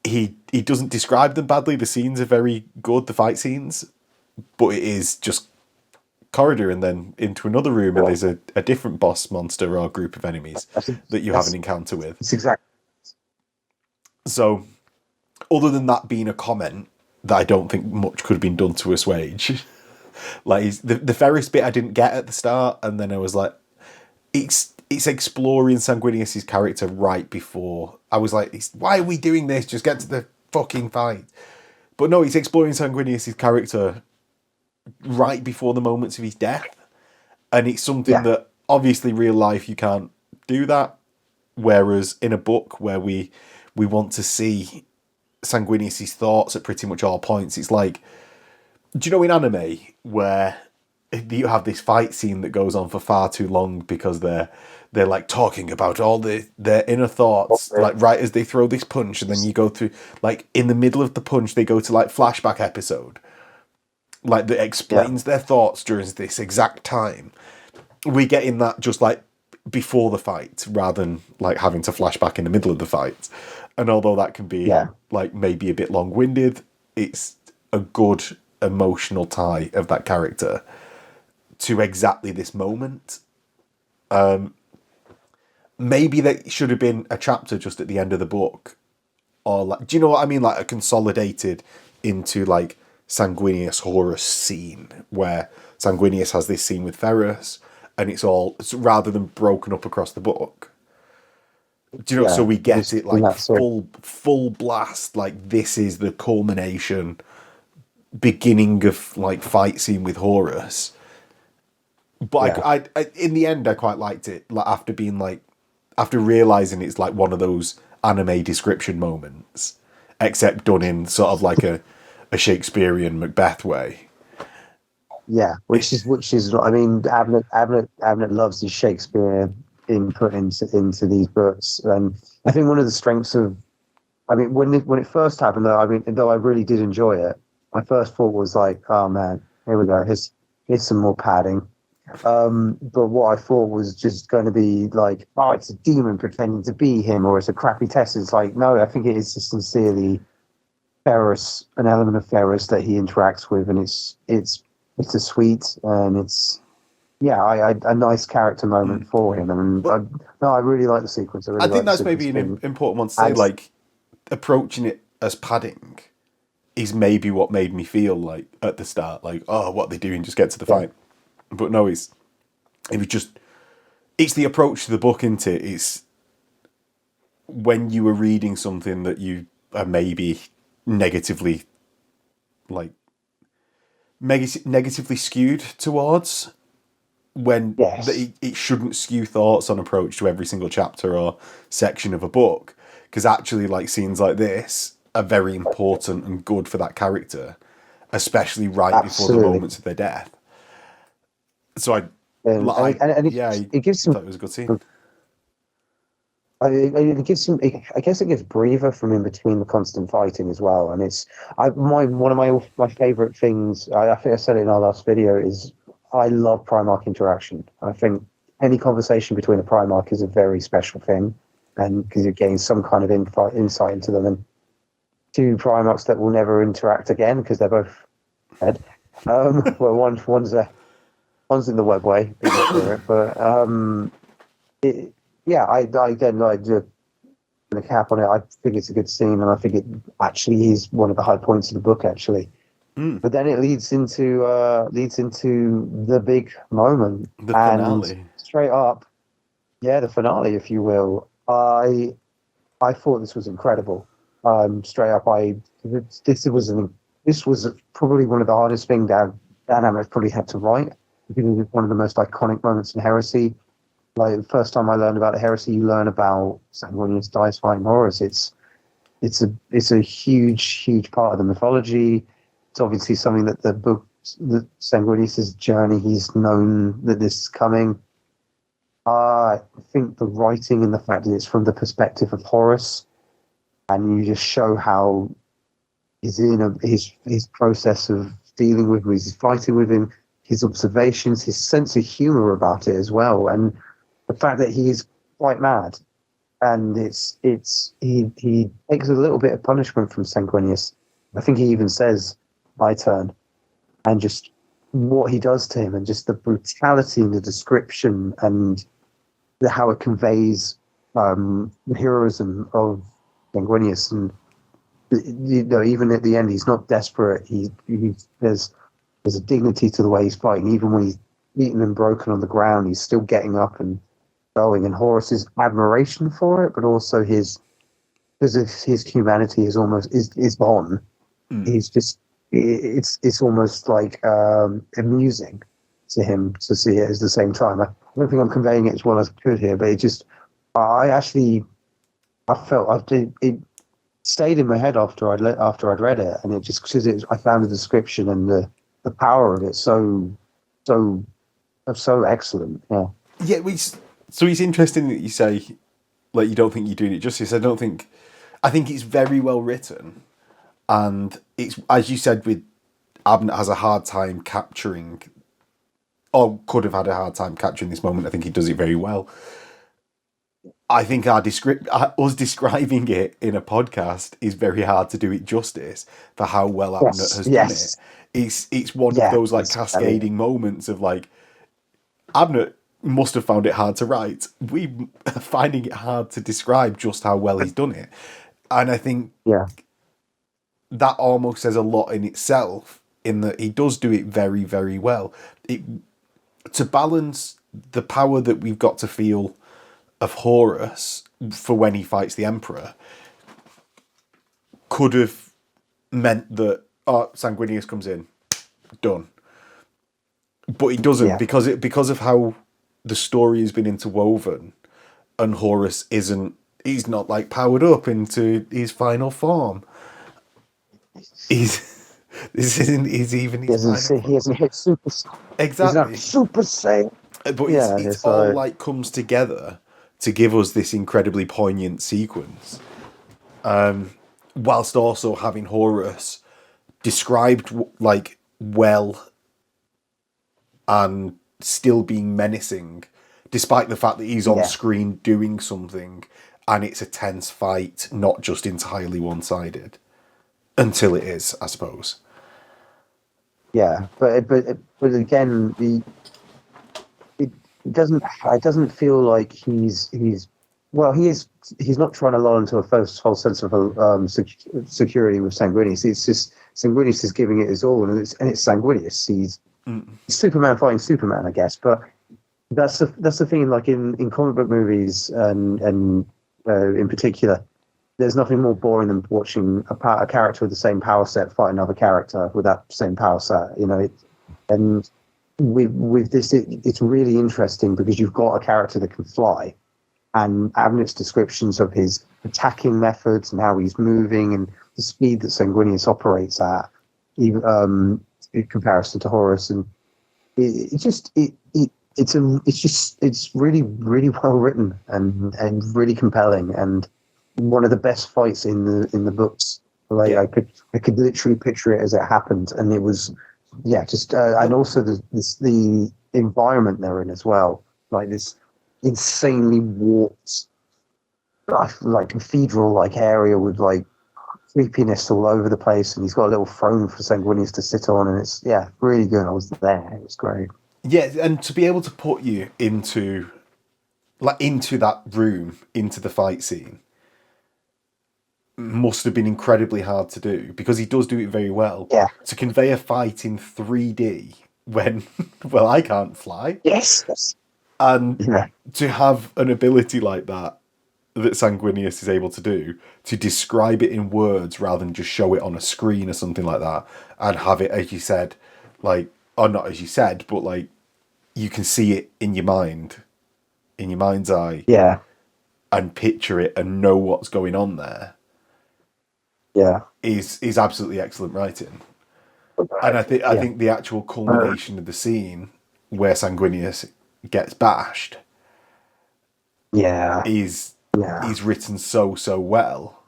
he doesn't describe them badly. The scenes are very good, the fight scenes, but it is just corridor and then into another room and there's a different boss monster or group of enemies that you have an encounter with. It's exactly. So, other than that being a comment that I don't think much could have been done to assuage, like the Ferris bit I didn't get at the start, and then I was like, it's exploring Sanguinius's character right before. I was like, why are we doing this? Just get to the fucking fight. But no, it's exploring Sanguinius's character right before the moments of his death, and it's something that obviously real life you can't do that. Whereas in a book where we want to see Sanguinius's thoughts at pretty much all points, it's like, do you know in anime where you have this fight scene that goes on for far too long because they're like talking about all their inner thoughts, like right as they throw this punch, and then you go through, like in the middle of the punch they go to like flashback episode, like that explains their thoughts during this exact time. We get in that just like before the fight rather than like having to flashback in the middle of the fight. And although that can be like maybe a bit long-winded, it's a good emotional tie of that character to exactly this moment. Maybe that should have been a chapter just at the end of the book, or like, do you know what I mean? Like a consolidated into like Sanguinius Horus scene where Sanguinius has this scene with Ferris, and it's rather than broken up across the book. Do you know? So we get it like full blast. Like this is the culmination, beginning of like fight scene with Horus. But I in the end I quite liked it. Like after realizing it's like one of those anime description moments, except done in sort of like a Shakespearean Macbeth way. Yeah, which is I mean, Abnett loves his Shakespeare input into these books, and I think one of the strengths of, I mean, when it first happened, though I really did enjoy it, my first thought was like, oh man, here we go, here's some more padding. But what I thought was just going to be like, oh, it's a demon pretending to be him, or it's a crappy test. It's like, no, I think it is just sincerely Ferris, an element of Ferris that he interacts with, and it's a sweet, and it's a nice character moment for him. And I really like the sequence. I think that's maybe an important one to say. Like approaching it as padding is maybe what made me feel like at the start, like, oh, what are they doing? Just get to the fight. But no, it's the approach to the book, isn't it? It's when you were reading something that you are maybe negatively skewed towards, when it shouldn't skew thoughts on approach to every single chapter or section of a book, because actually like scenes like this are very important and good for that character, especially before the moments of their death. So it gives some. Thought it was a good scene. It gives some. I guess it gives breather from in between the constant fighting as well. And it's one of my favorite things. I think I said it in our last video. Is I love Primarch interaction. I think any conversation between a Primarch is a very special thing, and because you gain some kind of insight into them. And two Primarchs that will never interact again because they're both dead. Well, one's in the webway, but I do the cap on it. I think it's a good scene, and I think it actually is one of the high points of the book, actually. But then it leads into the big moment, the finale. Straight up, the finale, if you will. I thought this was incredible. Straight up, this was probably one of the hardest things Dan Abnett probably had to write. Because it was one of the most iconic moments in Heresy. Like the first time I learned about the Heresy, you learn about Sanguinius dies fighting Horus. It's it's a huge part of the mythology. It's obviously something that the Sanguinius' journey, he's known that this is coming. I think the writing and the fact that it's from the perspective of Horus, and you just show how he's in his process of dealing with him, he's fighting with him, his observations, his sense of humor about it as well, and the fact that he is quite mad, and he takes a little bit of punishment from Sanguinius. I think he even says, "My turn," and just what he does to him, and just the brutality in the description, and how it conveys the heroism of Sanguinius. And even at the end, he's not desperate. There's a dignity to the way he's fighting. Even when he's beaten and broken on the ground, he's still getting up and going. And Horus's admiration for it, but also his humanity is gone. He's just it's almost like amusing to him to see it at the same time. I don't think I'm conveying it as well as I could here, but I felt it stayed in my head after I'd read it, and it just because I found the description and the power of it so excellent. Yeah, so it's interesting that you say like you don't think you're doing it justice. I think it's very well written, and it's, as you said, with Abnett has a hard time capturing, or could have had a hard time capturing this moment. I think he does it very well. I think us describing it in a podcast is very hard to do it justice for how well Abnett has done it. It's one of those like cascading moments of like Abnett must have found it hard to write. We are finding it hard to describe just how well he's done it. And I think that almost says a lot in itself, in that he does do it very, very well. To balance the power that we've got to feel of Horus for when he fights the Emperor could have meant that Sanguinius comes in, done. But he doesn't, because of how the story has been interwoven, and Horus he's not like powered up into his final form. He hasn't hit Super Saiyan. Exactly. He's not Super Saiyan. But it's all like comes together to give us this incredibly poignant sequence, whilst also having Horus described like well and still being menacing, despite the fact that he's on screen doing something, and it's a tense fight, not just entirely one-sided. Until it is, I suppose. Yeah, but again, it doesn't feel like he's not trying to lull into a false sense of security with Sanguinius. It's just Sanguinius is giving it his all, and it's Sanguinius. He's Superman fighting Superman, I guess. But that's the thing. Like in comic book movies and in particular, there's nothing more boring than watching a character with the same power set fight another character with that same power set. And with this, it's really interesting because you've got a character that can fly, and Abnett's descriptions of his attacking methods and how he's moving and the speed that Sanguinius operates at, even, in comparison to Horus, and it's really, really well written and really compelling, and one of the best fights in the books. Like I could literally picture it as it happened, and it was and also the environment they're in as well, like this insanely warped, like cathedral like area with like creepiness all over the place, and he's got a little throne for Sanguinius to sit on, and it's really good. I was there; it was great. Yeah, and to be able to put you into that room, into the fight scene, must have been incredibly hard to do, because he does do it very well. Yeah. To convey a fight in 3D when, well, I can't fly. Yes. And to have an ability like that Sanguinius is able to do, to describe it in words rather than just show it on a screen or something like that, and have it, as you said, like, or not as you said, but like, you can see it in your mind, in your mind's eye. Yeah. And picture it and know what's going on there. Yeah. is absolutely excellent writing. And I Yeah. think the actual culmination of the scene where Sanguinius gets bashed Yeah. is Yeah. written so well,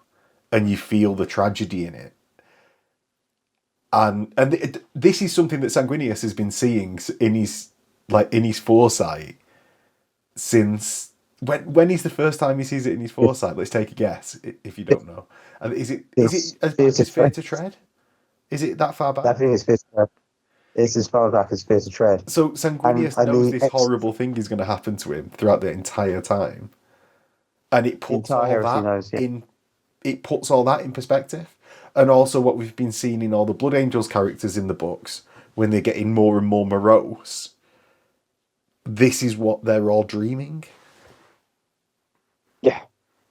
and you feel the tragedy in it. And this is something that Sanguinius has been seeing in his foresight since when is the first time he sees it in his It, foresight? Let's take a guess if you don't know. And is it's it as back Fear as Fear to to Tread? Is it that far I think back? it's Fear to Tread. It's as far back as Fear to Tread. So And Sanguinius and knows the this horrible thing is going to happen to him throughout the entire time, and it the puts entire all Heresy that knows, yeah. in perspective, and also what we've been seeing in all the Blood Angels characters in the books when they're getting more and more morose. This is what they're all dreaming. Yeah.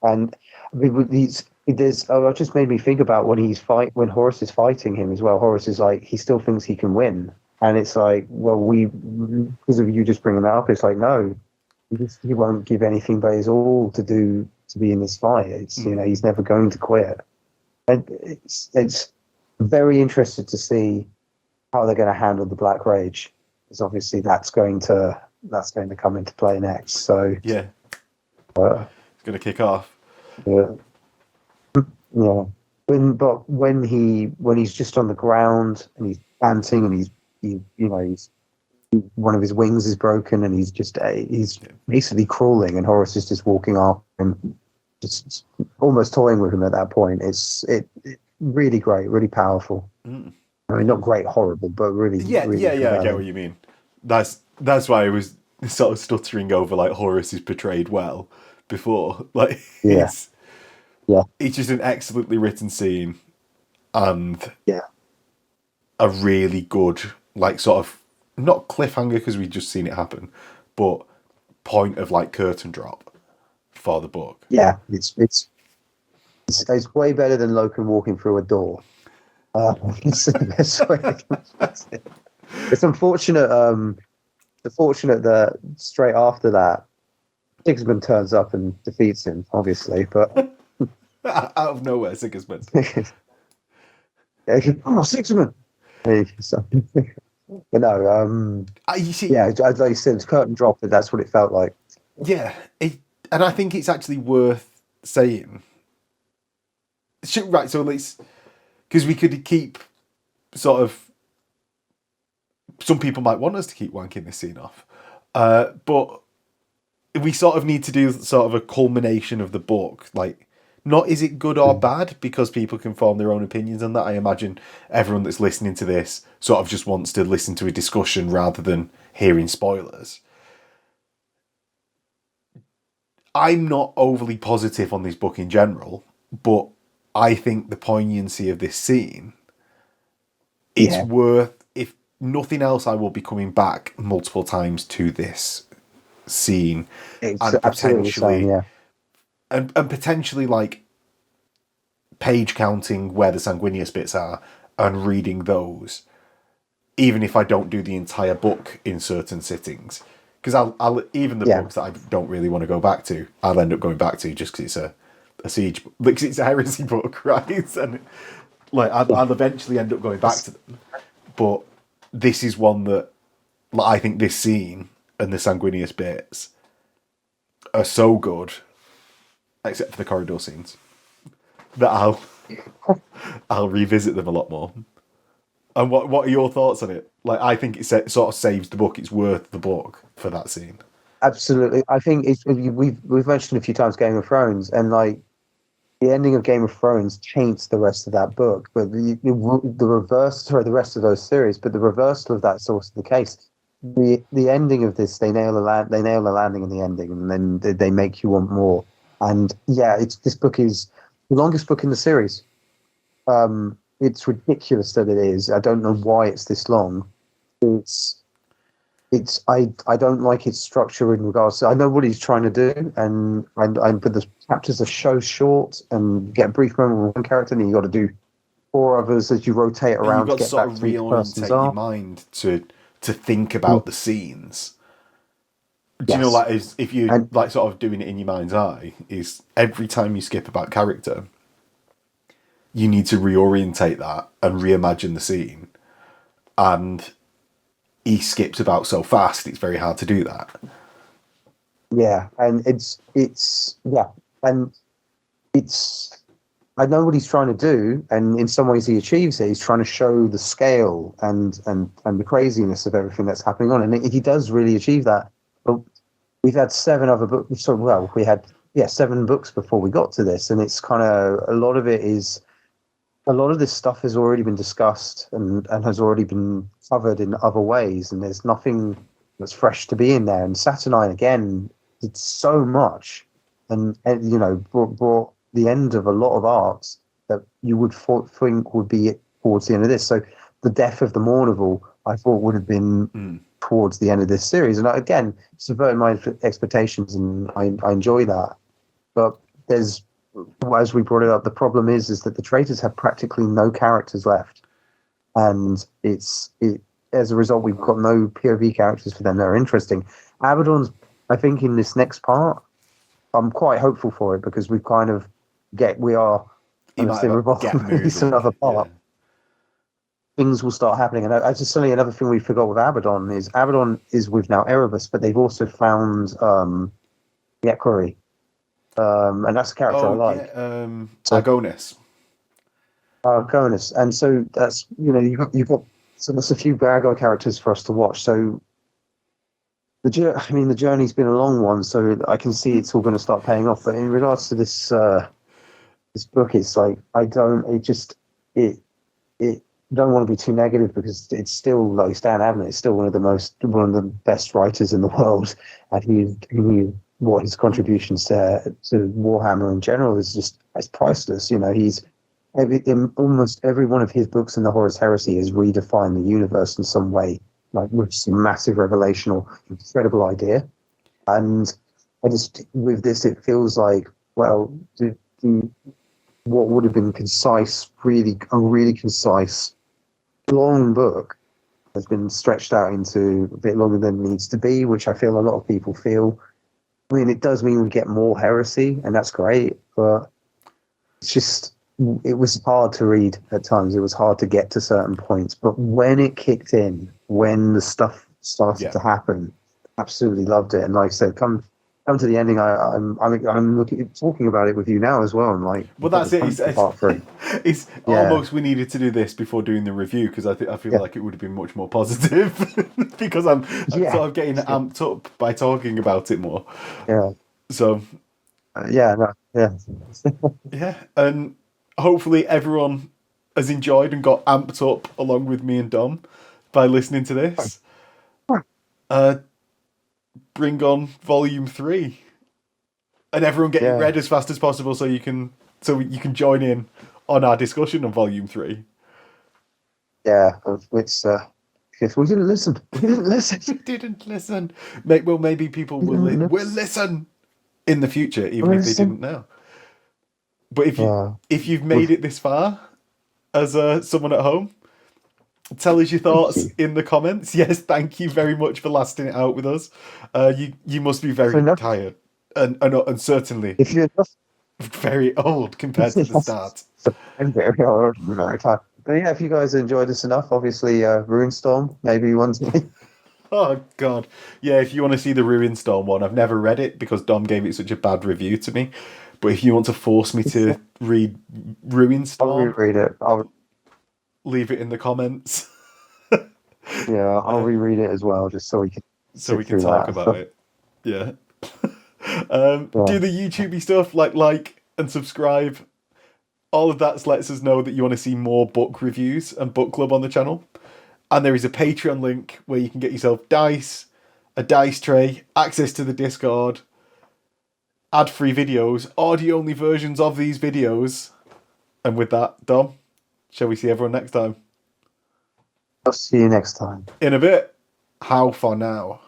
And I mean, with these there's it just made me think about when Horus is fighting him as well. Horus is like he still thinks he can win. And it's like, well, we because of you just bringing that up, it's like no, he won't give anything but his all to be in this fight. It's he's never going to quit. And it's very interested to see how they're going to handle the Black Rage, because obviously that's going to come into play next. So Yeah, uh, it's going to kick off. yeah, yeah. When he's just on the ground and he's panting and he's one of his wings is broken and he's basically crawling and Horus is just walking off and just almost toying with him at that point. It really great, really powerful. Mm. I mean, not great, horrible, but really, really I get compelling. what you mean. That's why I was sort of stuttering over like Horus is portrayed well before. Like Yeah, yeah, it's just an excellently written scene and yeah. a really good like sort of not cliffhanger because we've just seen it happen, but point of like curtain drop for the book. Yeah, it's way better than Loken walking through a door. It's the best way I can put it. It's unfortunate. Unfortunate that straight after that, Sigismund turns up and defeats him, obviously. But Out of nowhere, Sigismund. oh, Sigismund. But no, You see, yeah, like you said, it's curtain drop, but that's what it felt like. yeah, and I think it's actually worth saying. Right, so let's because we could keep sort of. Some people might want us to keep wanking this scene off, but we sort of need to do sort of a culmination of the book. Like, not is it good or bad because people can form their own opinions on that. I imagine everyone that's listening to this sort of just wants to listen to a discussion rather than hearing spoilers. I'm not overly positive on this book in general, but I think the poignancy of this scene, it's Yeah, worth, if nothing else, I will be coming back multiple times to this scene it's and absolutely the same. potentially Yeah, and potentially like page counting where the Sanguinius bits are and reading those, even if I don't do the entire book in certain sittings. Because I'll even the yeah, books that I don't really want to go back to, I'll end up going back to just because it's a siege, because it's a heresy book, right? And like yeah. I'll eventually end up going back to them. But this is one that like, I think this scene and the Sanguinius bits are so good, except for the corridor scenes, that I'll revisit them a lot more. And what are your thoughts on it? Like, I think it sort of saves the book. It's worth the book for that scene. Absolutely. I think we've mentioned a few times Game of Thrones, and like the ending of Game of Thrones taints the rest of that book, but the reverse, sorry, the rest of those series, but the reversal of that's also the case. The ending of this, they nail the landing in the ending, and then they make you want more. And yeah, this book is the longest book in the series. It's ridiculous that it is. I don't know why it's this long. It's I don't like its structure in regards to I know what he's trying to do, but the chapters are so short and you get a brief moment with one character, and then you got to do four others as you rotate And you've around to got to get sort back of to each person's reorientate your arc. mind to think about the scenes. Do you know, Yes, like, if you and like sort of doing it in your mind's eye, is every time you skip about character, you need to reorientate that and reimagine the scene. And he skips about so fast, it's very hard to do that. Yeah, and it's yeah, and it's I know what he's trying to do, and in some ways he achieves it. He's trying to show the scale and the craziness of everything that's happening on, and he does really achieve that. But we've had 7 other books. So well, we had 7 books before we got to this, and it's kind of a lot of this stuff has already been discussed and has already been covered in other ways, and there's nothing that's fresh to be in there. And Saturnine again did so much, and you know brought the end of a lot of arcs that you would think would be towards the end of this. So the death of the Mournival, I thought would have been towards the end of this series, and again subverted my expectations, and I enjoy that. But there's, as we brought it up, the problem is that the traitors have practically no characters left, and as a result we've got no POV characters for them that are interesting. Abaddon's, I think, in this next part, I'm quite hopeful for it, because we kind of another part. Yeah. Things will start happening, and I just suddenly another thing we forgot with Abaddon is with now Erebus, but they've also found the Equerry. And that's a character I like. Yeah, Argonis. Argonis, and so that's you've got so there's a few Gargoyle characters for us to watch. So the journey's been a long one, so I can see it's all going to start paying off. But in regards to this book, it's like I don't want to be too negative, because it's still like Stan Abnett is still one of the best writers in the world, and what his contributions to Warhammer in general it's priceless. He's almost every one of his books in the Horus Heresy has redefined the universe in some way, like with some massive revelation or incredible idea. And with this, it feels like, well, what would have been a really concise, long book has been stretched out into a bit longer than it needs to be, which I feel a lot of people feel. I mean, it does mean we get more Heresy, and that's great, but it was hard to read at times. It was hard to get to certain points, but when it kicked in, when the stuff started to happen, absolutely loved it. And like I said, come to the ending, I'm talking about it with you now as well. I'm like, well, that's it. Part 3. It's almost we needed to do this before doing the review, because I feel like it would have been much more positive because I'm sort of getting amped up by talking about it more. Yeah. So. Yeah. Yeah, and hopefully everyone has enjoyed and got amped up along with me and Dom by listening to this. Bring on volume 3, and everyone get it read as fast as possible so you can join in on our discussion on volume 3. Yeah, it's if we didn't listen. We didn't listen. Maybe people will listen in the future, even if they didn't know. But if you've made it this far, as someone at home, tell us your thoughts in the comments. Yes, thank you very much for lasting it out with us. You must be very tired, and certainly if you're very old compared to the start. I'm very old, very tired. But yeah, if you guys enjoyed this enough, obviously Runestorm, maybe one day. Oh God, yeah. If you want to see the Ruinstorm one, I've never read it because Dom gave it such a bad review to me. But if you want to force me to read Ruinstorm, I'll reread it. I'll leave it in the comments. Yeah, I'll reread it as well, just so we can talk about it. Yeah. Do the YouTubey stuff, like and subscribe. All of that lets us know that you want to see more book reviews and book club on the channel. And there is a Patreon link where you can get yourself dice, a dice tray, access to the Discord, ad-free videos, audio-only versions of these videos. And with that, Dom, shall we see everyone next time? I'll see you next time. In a bit. How for now?